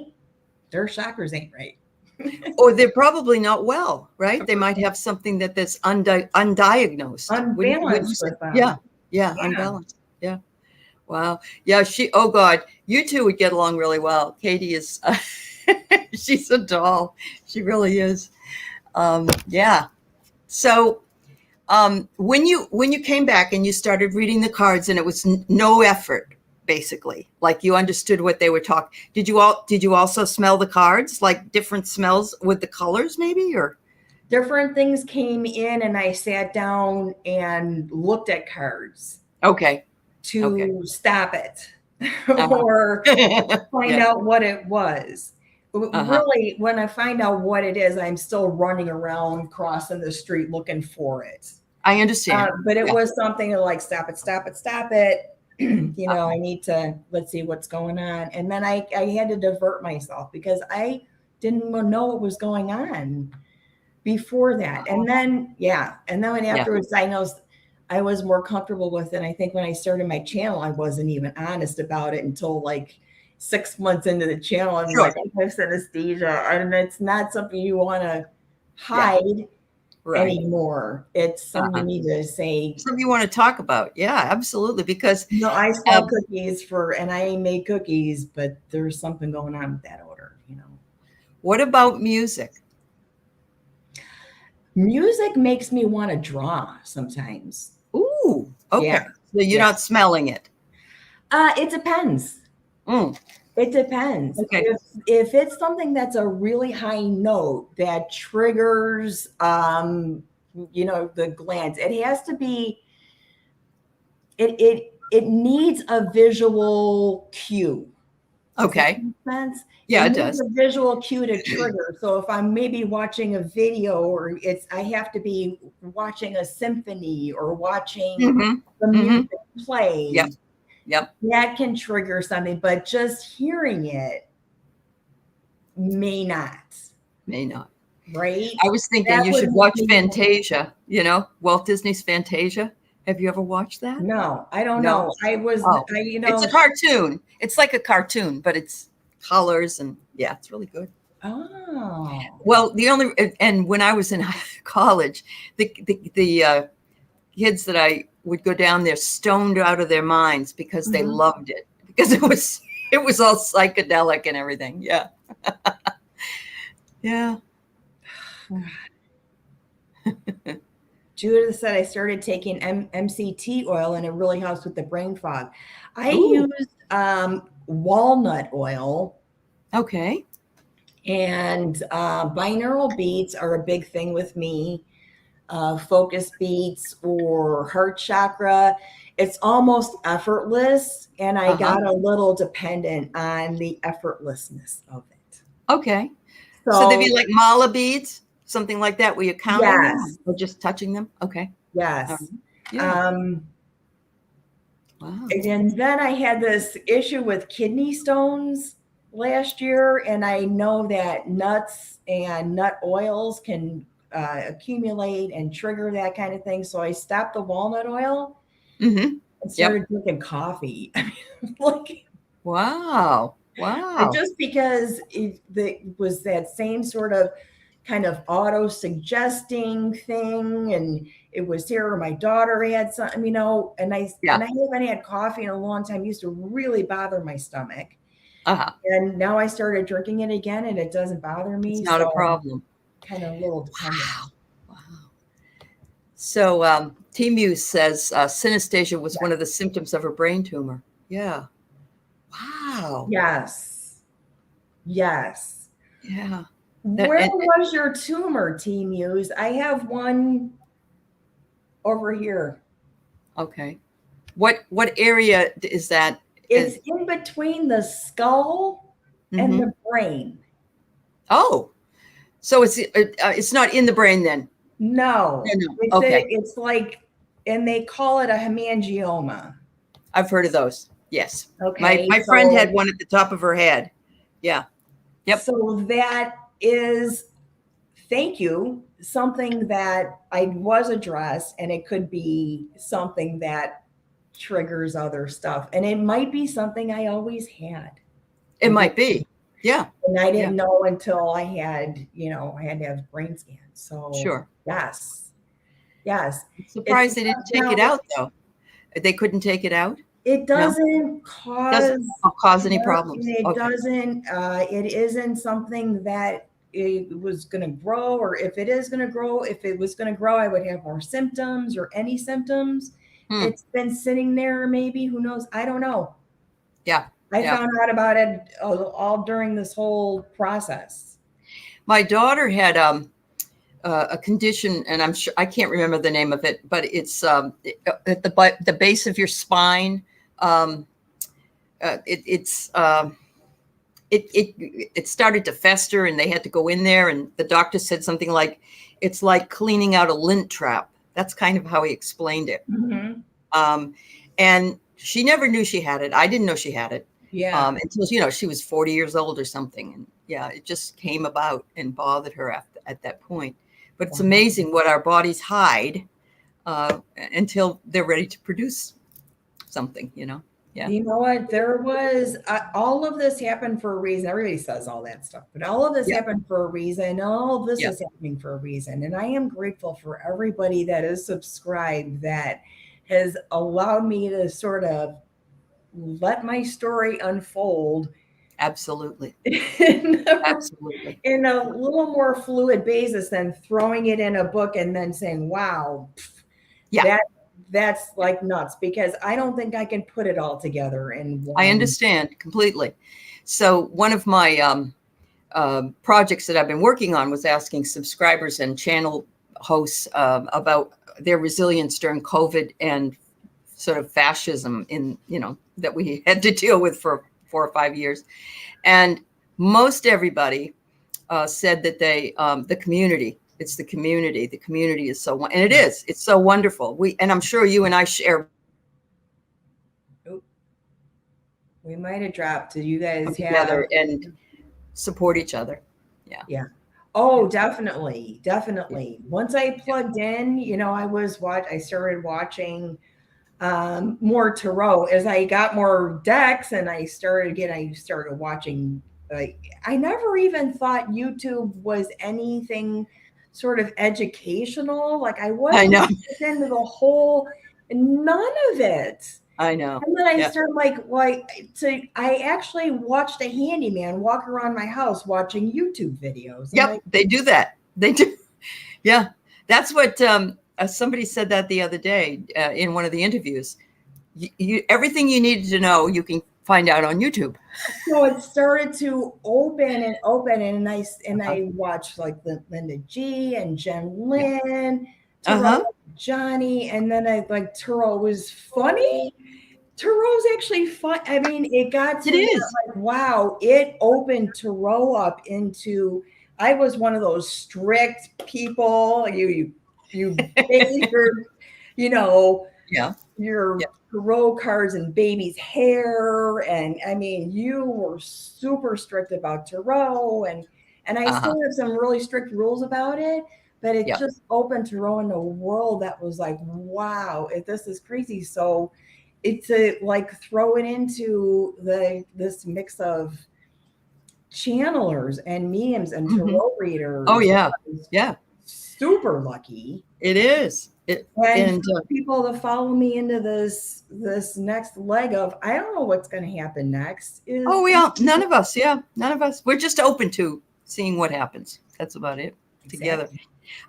their chakras ain't right. Or they're probably not well, right? They might have something that's undiagnosed. Unbalanced with them. Yeah, unbalanced. Yeah. Wow. Yeah, oh God, you two would get along really well. Katie is, she's a doll. She really is. Yeah. So, when you came back and you started reading the cards and it was no effort, basically. Like you understood what they were talking. Did you also smell the cards, like different smells with the colors maybe, or? Different things came in and I sat down and looked at cards Okay. to stop it Uh-huh. or find Yeah. out what it was. Uh-huh. Really, when I find out what it is, I'm still running around crossing the street looking for it. I understand. But it Yeah. was something like, stop it, stop it, stop it. Uh-huh. I need to, let's see what's going on. And then I had to divert myself because I didn't know what was going on before that. And then, And then when afterwards, I know I was more comfortable with it. I think when I started my channel, I wasn't even honest about it until like 6 months into the channel. I'm like, I have synesthesia. And it's not something you want to hide anymore. It's something you need to say. Something you want to talk about. Yeah, absolutely. Because I sell cookies and I made cookies, but there's something going on with that odor, What about music? Music makes me want to draw sometimes. Ooh, okay. Yeah. So you're not smelling it. It depends. It depends. Okay. If it's something that's a really high note that triggers, the glands, it has to be. It needs a visual cue. Okay. Does that make sense? Yeah, it needs does. a visual cue to trigger. So if I'm maybe watching a video, or I have to be watching a symphony or watching the music play. Yep. That can trigger something, but just hearing it may not. Right? I was thinking you should watch Fantasia, Walt Disney's Fantasia. Have you ever watched that? No, I don't know. It's a cartoon. It's like a cartoon, but it's colors and it's really good. Oh. Well, and when I was in college, the kids that I would go down there stoned out of their minds because they loved it, because it was all psychedelic and everything. Yeah. Yeah. Judith said I started taking MCT oil and it really helps with the brain fog. I used walnut oil. Okay. And binaural beats are a big thing with me. Focus beats or heart chakra. It's almost effortless. And I got a little dependent on the effortlessness of it. Okay. So they'd be like mala beads, something like that, where you're counting them or just touching them? Okay. Yes. Wow. And then I had this issue with kidney stones last year, and I know that nuts and nut oils can accumulate and trigger that kind of thing. So I stopped the walnut oil and started drinking coffee. Wow. Just because it was that same sort of kind of auto-suggesting thing, and it was here. My daughter had some, and I haven't had coffee in a long time. It used to really bother my stomach. And now I started drinking it again, and it doesn't bother me. It's not a problem. Kind of a little dependent. Wow. So T Muse says synesthesia was one of the symptoms of her brain tumor. Yeah. Wow. Yes. Yeah. Where was your tumor, T Muse? I have one over here. Okay. What area is that? It's in between the skull and the brain. Oh, so it's not in the brain then? No. Okay. It's like, and they call it a hemangioma. I've heard of those. Yes. Okay. My friend had one at the top of her head. Yeah. Yep. So that is, thank you, something that I was addressed, and it could be something that triggers other stuff. And it might be something I always had. It might be. Yeah. And I didn't know until I had, I had to have brain scans. So sure. Yes. I'm surprised they didn't take it out though. They couldn't take it out? It doesn't cause any problems. It doesn't. It isn't something that it was going to grow, or if it is going to grow, if it was going to grow, I would have more symptoms or any symptoms. It's been sitting there, maybe, who knows? I don't know. Yeah. I Yeah. found out about it all during this whole process. My daughter had a condition, and I'm sure I can't remember the name of it, but it's at the base of your spine. Um, it started to fester, and they had to go in there, and the doctor said something like, "It's like cleaning out a lint trap." That's kind of how he explained it. Mm-hmm. And she never knew she had it. I didn't know she had it. Yeah. Until she was 40 years old or something. And yeah, it just came about and bothered her at that point. But it's amazing what our bodies hide until they're ready to produce something, Yeah. You know what? There was all of this happened for a reason. Everybody says all that stuff, but all of this happened for a reason. All of this is happening for a reason. And I am grateful for everybody that is subscribed that has allowed me to sort of let my story unfold. Absolutely. Absolutely. In a little more fluid basis than throwing it in a book and then saying, wow, that's like nuts, because I don't think I can put it all together in one. I understand completely. So one of my projects that I've been working on was asking subscribers and channel hosts about their resilience during COVID and sort of fascism that we had to deal with for 4 or 5 years. And most everybody said that the community, it's the community. The community is and it is. It's so wonderful. And I'm sure you and I share. We might have dropped. Did you guys together and support each other? Yeah. Yeah. Oh, definitely. Definitely. Yeah. Once I plugged in, I started watching more tarot as I got more decks, and I started watching. I never even thought YouTube was anything sort of educational. Like I wasn't into the whole, none of it. I know. And then I started I actually watched a handyman walk around my house watching YouTube videos. Yep, they do that. They do. Yeah, that's what somebody said that the other day in one of the interviews. Everything you needed to know, you can find out on YouTube. So it started to open, and I watched like the Linda G and Jen Lynn, Johnny, and then Tarot was funny. Tarot's actually fun. I mean, it got to wow, it opened Tarot up into. I was one of those strict people. You bathe your tarot cards and baby's hair, and I mean, you were super strict about Tarot, and I still have some really strict rules about it. But it just opened Tarot in a world that was like, wow, this is crazy. So it's throw it into this mix of channelers and mediums and tarot readers. Oh yeah, yeah. Super lucky. It is. And people to follow me into this next leg of, I don't know what's going to happen next. None of us. Yeah, none of us. We're just open to seeing what happens. That's about it. Exactly. Together.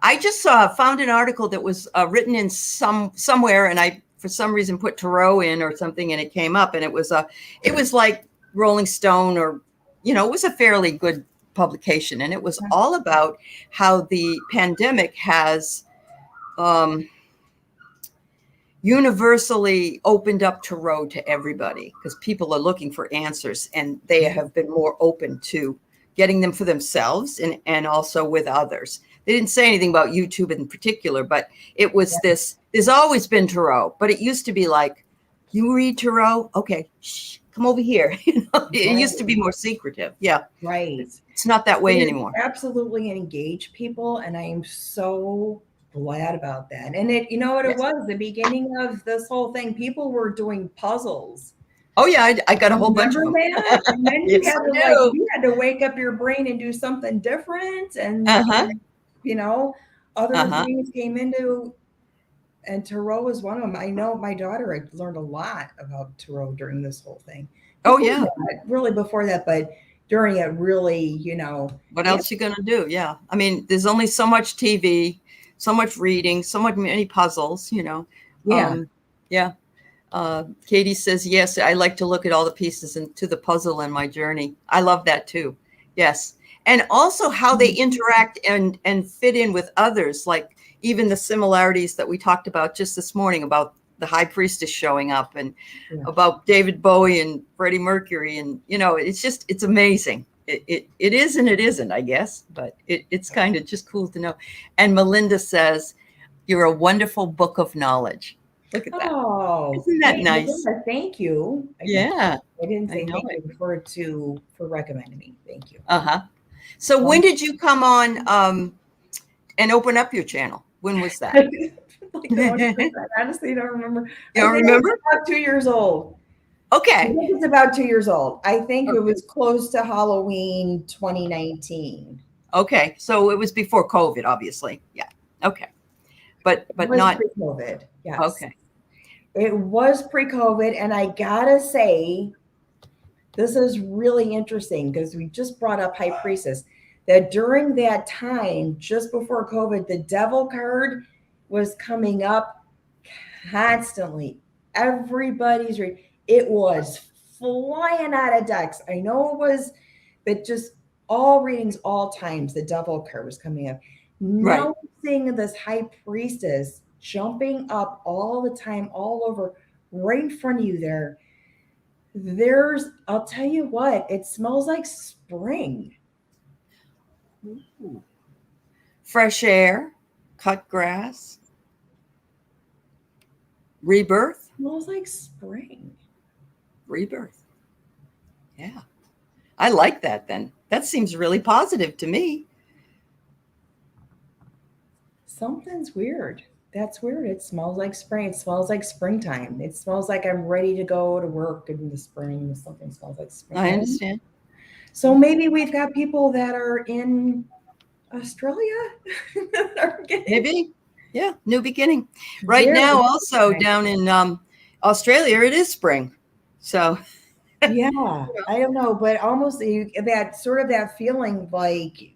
I just found an article that was written in somewhere, and I for some reason put Tarot in or something, and it came up, and it was like Rolling Stone, or it was a fairly good publication, and it was all about how the pandemic has universally opened up Tarot to everybody, because people are looking for answers, and they have been more open to getting them for themselves and also with others. They didn't say anything about YouTube in particular, but it was there's always been Tarot, but it used to be like, you read Tarot? Okay, shh, come over here. It used to be more secretive. Yeah. Right. It's not that way anymore. Absolutely engage people. And I am so glad about that. And it was the beginning of this whole thing. People were doing puzzles. Oh yeah, I got a whole bunch of them. That? And then you had to wake up your brain and do something different. And other things came into, and Tarot was one of them. I know my daughter had learned a lot about Tarot during this whole thing. Really before that, but during it, really, What else you gonna do? Yeah, I mean, there's only so much TV, so much reading, many puzzles. Yeah. Katie says, yes, I like to look at all the pieces into the puzzle in my journey. I love that too. Yes. And also how they interact and fit in with others, like even the similarities that we talked about just this morning about the High Priestess showing up and about David Bowie and Freddie Mercury. And, it's amazing. It is and it isn't, I guess, but it's kind of just cool to know. And Melinda says, you're a wonderful book of knowledge. Look at that. Oh, Isn't that nice? Thank you. Yeah. I didn't say thank you for recommending me. Thank you. So when did you come on and open up your channel? When was that? I honestly don't remember. You don't remember? About 2 years old. Okay. I think it's about 2 years old. I think it was close to Halloween 2019. Okay. So it was before COVID, obviously. Yeah. Okay. But not pre-COVID. Yes. Okay. It was pre-COVID, and I gotta say, this is really interesting because we just brought up High Priestess. That during that time, just before COVID, the Devil card was coming up constantly. Everybody's reading. It was flying out of decks. I know it was, but just all readings, all times, the Devil card was coming up. Now seeing this High Priestess jumping up all the time, all over, right in front of you there. I'll tell you what, it smells like spring. Ooh. Fresh air, cut grass, rebirth. It smells like spring. Rebirth. Yeah. I like that then. That seems really positive to me. Something's weird. That's weird. It smells like spring. It smells like springtime. It smells like I'm ready to go to work in the spring. Something smells like spring. I understand. So maybe we've got people that are in Australia. Maybe. Yeah. New beginning. Right now, also down in Australia, it is spring. So. Yeah, I don't know, but almost that feeling like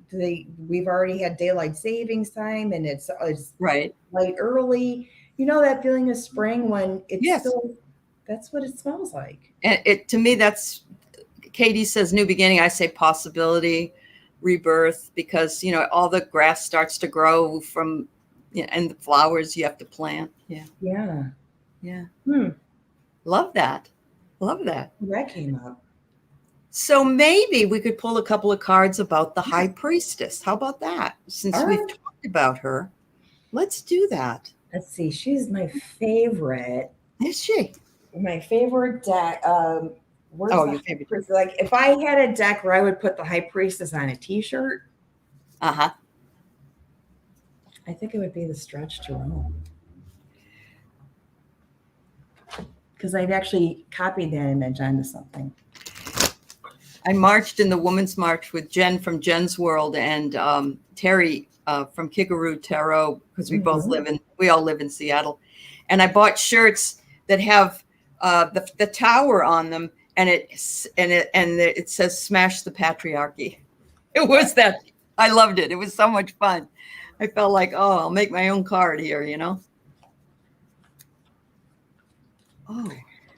we've already had daylight savings time and it's right light early. You know that feeling of spring when it's still, that's what it smells like. And to me, that's, Katie says new beginning. I say possibility, rebirth, because, all the grass starts to grow from, and the flowers you have to plant. Yeah. Yeah. Yeah. Love that. Love that. That came up. So maybe we could pull a couple of cards about the High Priestess. How about that? Since we've talked about her, let's do that. Let's see. She's my favorite. Is she? My favorite deck. Your favorite? Like if I had a deck where I would put the High Priestess on a T-shirt. I think it would be the Stretch to Rome. Because I've actually copied that image onto something. I marched in the Women's March with Jen from Jen's World and Terry from Kikaroo Tarot, because we we all live in Seattle. And I bought shirts that have the tower on them, and it says "Smash the Patriarchy." It was that. I loved it. It was so much fun. I felt like, I'll make my own card here, Oh.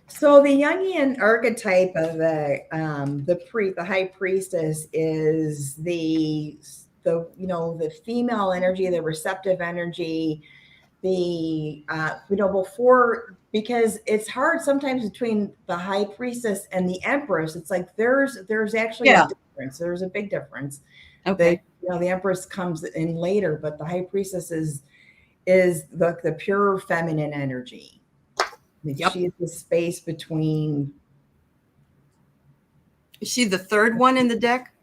So the Jungian archetype of the High Priestess is the female energy, the receptive energy, because it's hard sometimes between the High Priestess and the Empress. It's like there's actually a difference. There's a big difference. Okay. The Empress comes in later, but the High Priestess is the pure feminine energy. She is the space between. Is she the third one in the deck?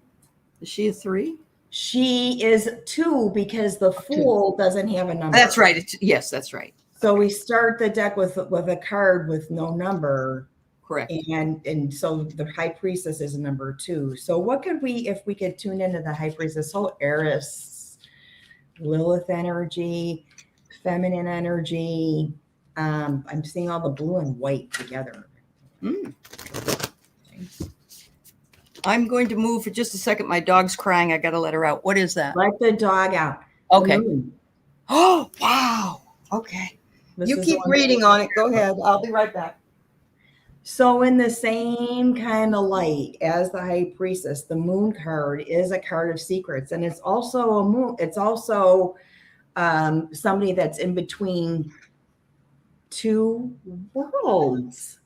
Is she a 3? She is 2 because the Fool doesn't have a number. That's right. Yes, that's right. So we start the deck with a card with no number. Correct. And so the High Priestess is a number 2. So what could if we could tune into the High Priestess, whole Eris, Lilith energy, feminine energy. I'm seeing all the blue and white together. I'm going to move for just a second. My dog's crying. I got to let her out. What is that? Let the dog out. Okay. Oh, wow. Okay. You keep reading on it. Go ahead. I'll be right back. So in the same kind of light as the High Priestess, the Moon card is a card of secrets, and it's also a moon. It's also somebody that's in between two worlds.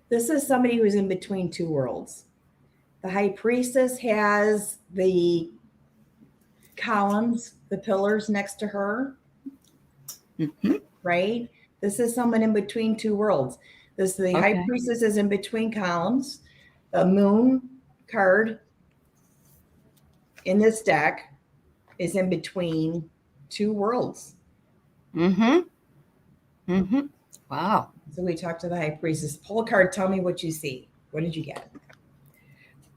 This is somebody who's in between two worlds. The High Priestess has the columns, the pillars next to her, right? This is someone in between two worlds. The High Priestess is in between columns. The Moon card in this deck is in between two worlds. Wow. So we talked to the High Priestess. Pull a card. Tell me what you see. What did you get?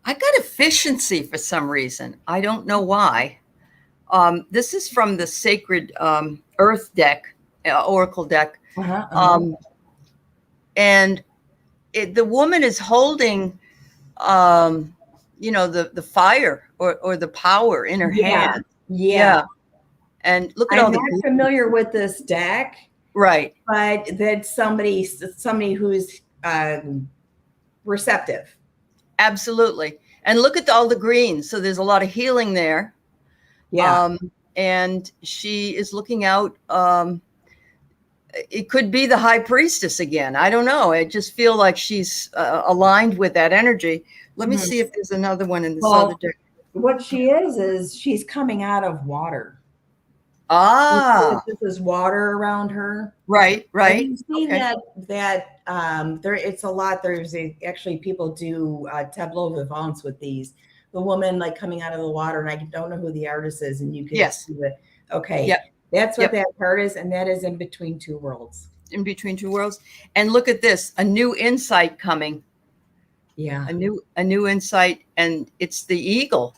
I got efficiency for some reason. I don't know why. This is from the Sacred Earth deck, Oracle deck. And the woman is holding, the fire or the power in her hand. Yeah. And look at I'm all not familiar with this deck. Right. But that's somebody who's receptive. Absolutely. And look at all the greens. So there's a lot of healing there. Yeah. And she is looking out. It could be the High Priestess again. I don't know. I just feel like she's aligned with that energy. Let me see if there's another one in this other deck. What she is she's coming out of water. This is water around her. Right. And you see that there, it's a lot. There's actually people do tableau vivants with these. The woman like coming out of the water, and I don't know who the artist is, and you can see it. Okay. Yep. That's what that card is, and that is in between two worlds. In between two worlds. And look at this, a new insight coming. Yeah. A new insight, and it's the eagle.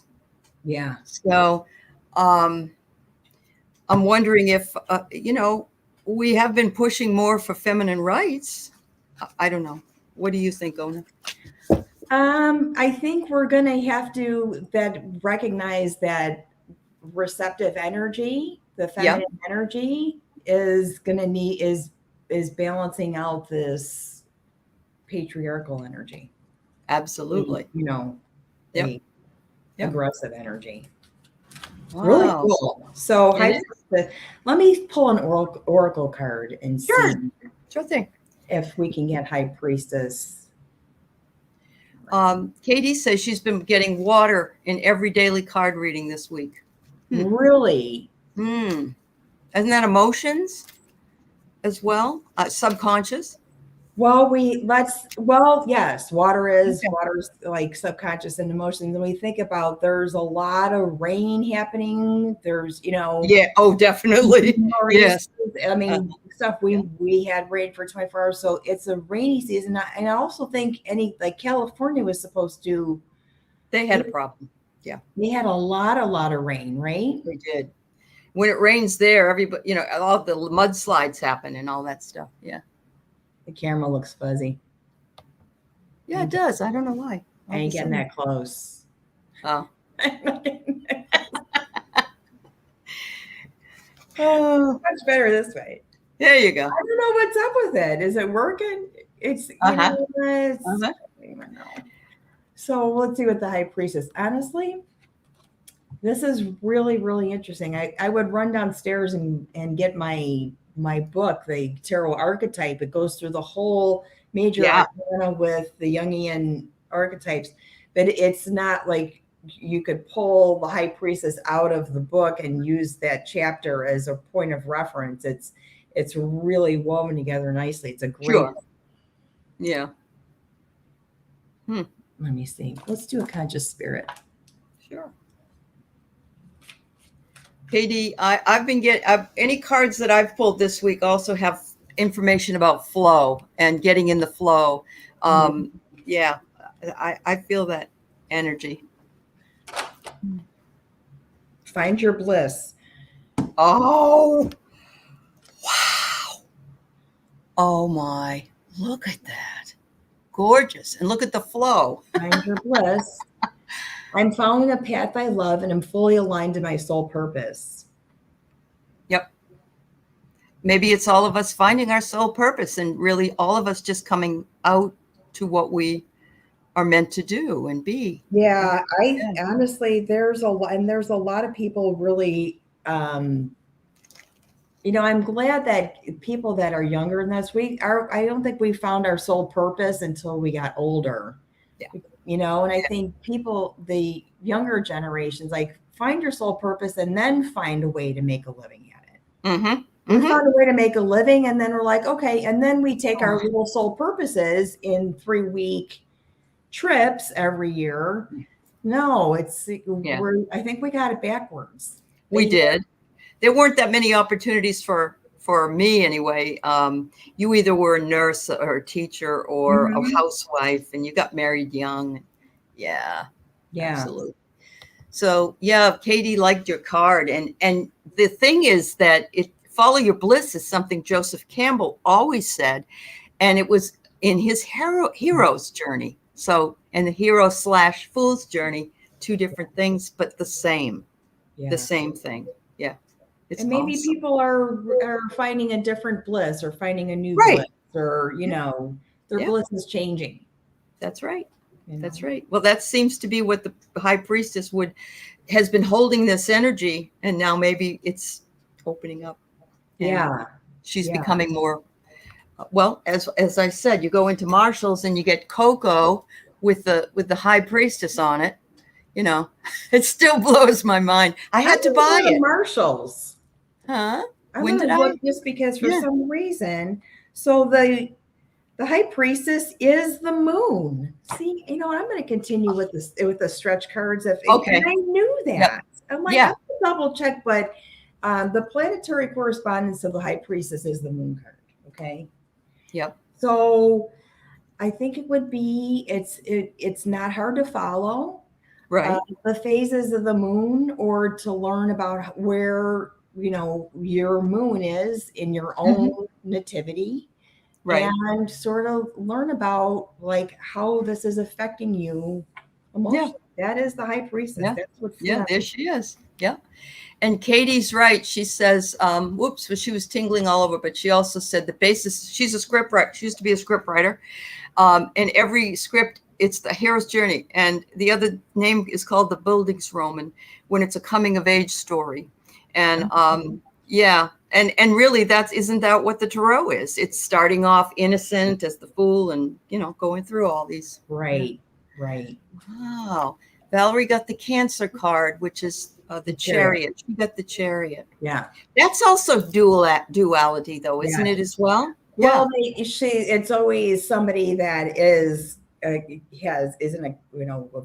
Yeah. So I'm wondering if we have been pushing more for feminine rights. I don't know. What do you think, Ona? I think we're going to have to recognize that receptive energy, the feminine energy, is going to need is balancing out this patriarchal energy. Absolutely. Aggressive energy. Wow. Really cool. So let me pull an oracle card and see. Sure thing. If we can get High Priestess. Katie says she's been getting water in every daily card reading this week. Really? Isn't that emotions as well? Subconscious? Well, yes, water's like subconscious and emotions. And we think about there's a lot of rain happening. There's, Yeah. Oh, definitely. Yes. I mean, stuff we had rain for 24 hours. So it's a rainy season. And I also think California was supposed to. They had a problem. Yeah. They had a lot of rain, right? They did. When it rains there, everybody, all the mudslides happen and all that stuff. Yeah. The camera looks fuzzy. Yeah, it does. I don't know why. I ain't getting that close. Oh. Much better this way. There you go. I don't know what's up with it. Is it working? It's I don't even know. So let's see what the High Priestess. Honestly, this is really, really interesting. I would run downstairs and get my book, the Tarot Archetype. It goes through the whole major arcana with the Jungian archetypes, but it's not like you could pull the High Priestess out of the book and use that chapter as a point of reference. It's really woven together nicely. It's a great. Yeah. Let me see. Let's do a conscious spirit. Sure. Katie, I've been any cards that I've pulled this week also have information about flow and getting in the flow. Yeah, I feel that energy. Find your bliss. Oh, wow. Oh my, look at that. Gorgeous. And look at the flow. Find your bliss. I'm following a path I love and I'm fully aligned to my soul purpose. Yep. maybe it's all of us finding our soul purpose, and really all of us just coming out to what we are meant to do and be. Yeah, I honestly, there's a lot, and there's a lot of people really, I'm glad that people that are younger than us, I don't think we found our soul purpose until we got older. Yeah. And I think the younger generations, like, find your soul purpose and then find a way to make a living at it. Mm-hmm. We found a way to make a living, and then we're like, okay, and then we take our little soul purposes in 3-week trips every year. No, I think we got it backwards. We did. There weren't that many opportunities for me anyway. You either were a nurse or a teacher or a housewife, and you got married young. Yeah, absolutely. So yeah, Katie liked your card, and the thing is that follow your bliss is something Joseph Campbell always said, and it was in his hero's journey. So, and the hero/fool's journey, two different things, but the same thing. Yeah. And maybe awesome. People are finding a different bliss, or finding a new bliss, or, their bliss is changing. That's right. That's right. Well, that seems to be what the high priestess has been holding this energy, and now maybe it's opening up. Yeah. She's becoming more, well, as I said, you go into Marshall's and you get cocoa with the high priestess on it. It still blows my mind. I had to buy it. Marshall's. Huh? When did I? Just because for some reason. So the high priestess is the moon. See, I'm going to continue with the stretch cards. Okay. I knew that. Yep. I'm like, I'll double check, but the planetary correspondence of the high priestess is the moon card. Okay. Yep. So I think it would be, it's not hard to follow. Right. The phases of the moon, or to learn about where, your moon is in your own nativity. Right. And sort of learn about, like, how this is affecting you emotionally. Yeah. That is the high priestess. Yeah. That's what. Yeah, there she is. Yeah. And Katie's right. She says, but she was tingling all over, but she also said the basis, she's a script writer. She used to be a script writer. And every script, it's the hero's journey. And the other name is called the Bildungsroman, and when it's a coming of age story. And and really isn't that what the tarot is? It's starting off innocent as the fool and, going through all these. Right. Right. Wow. Valerie got the Cancer card, which is the Chariot. She got the Chariot. Yeah. That's also duality, though, isn't it, as well? Well, it's always somebody that isn't a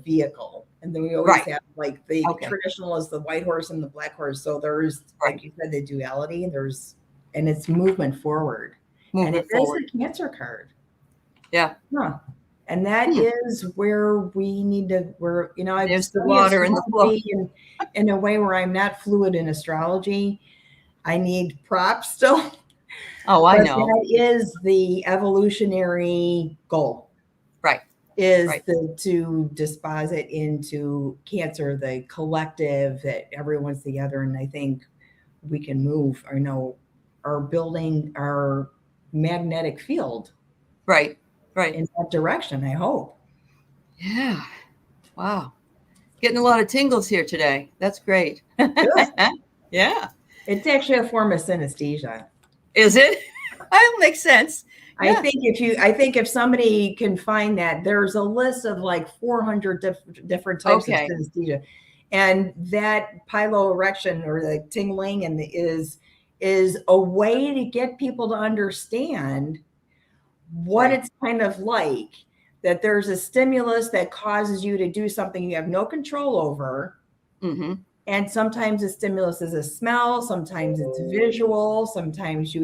vehicle, and then we always have, like, the traditional is the white horse and the black horse. So there's, like you said, the duality, and it's movement forward, and it is a Cancer card. Yeah. Huh. And that is where we need to. There's the water and the flow. In a way where I'm not fluid in astrology, I need props still. Oh, I know. That is the evolutionary goal. Right. To disposit into Cancer, the collective, that everyone's together. And I think we can move, are building our magnetic field. Right. In that direction, I hope. Yeah. Wow. Getting a lot of tingles here today. That's great. Yeah. It's actually a form of synesthesia. Is it? That makes sense. Yeah. I think if somebody can find that, there's a list of like 400 different types of synesthesia, and that piloerection, or the tingling, and is a way to get people to understand what it's kind of like, that there's a stimulus that causes you to do something you have no control over. Mm-hmm. And sometimes the stimulus is a smell, sometimes it's visual, sometimes you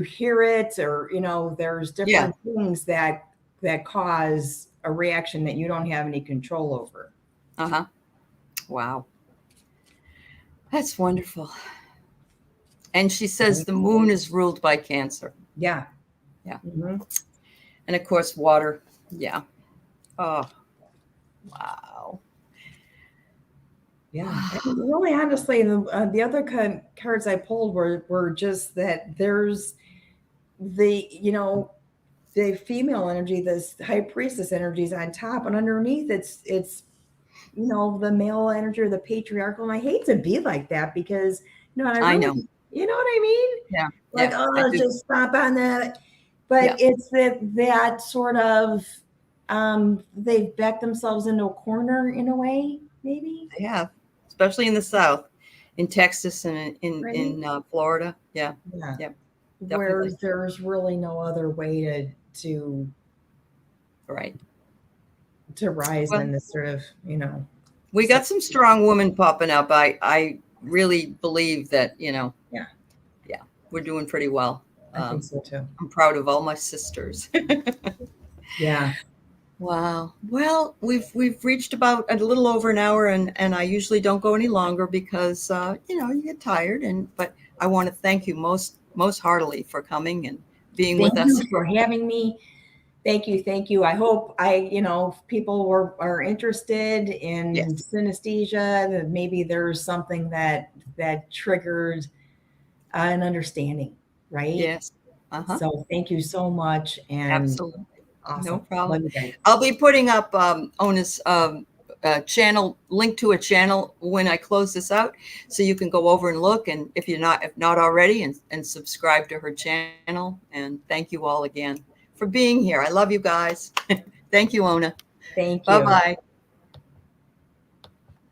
hear it, or, there's different things that cause a reaction that you don't have any control over. Uh-huh. Wow. That's wonderful. And she says the moon is ruled by Cancer. Yeah. Yeah. Mm-hmm. And of course, water. Yeah. Oh, wow. Yeah, and really, honestly, the other cards I pulled were just that there's the the female energy, this high priestess energy is on top, and underneath it's the male energy or the patriarchal. And I hate to be like that because I I really, know. you know what I mean? Yeah. Like, Yeah. I oh, do. just stop on that. But Yeah. it's that sort of they've backed themselves into a corner in a way, maybe. Yeah. Especially in the South, in Texas and Right? in Florida. Yeah. Yeah. Yeah. Where Definitely. there's really no other way to Right. rise Well, than this sort of, we so, got some strong women popping up. I really believe that, yeah, yeah, we're doing pretty well. I think so too. I'm proud of all my sisters. Yeah. Wow. Well, we've reached about a little over an hour, and I usually don't go any longer because you get tired. But I want to thank you most heartily for coming and being Thank with us. you for having me. Thank you. Thank you. I hope if people are interested in Yes. synesthesia, that maybe there's something that triggered an understanding, right? Yes. Uh-huh. So thank you so much, and Absolutely. No awesome. problem. Love you guys. I'll be putting up Ona's channel, link to a channel when I close this out, so you can go over and look. And if not already, and subscribe to her channel. And thank you all again for being here. I love you guys. Thank you, Ona. Thank Bye you. bye.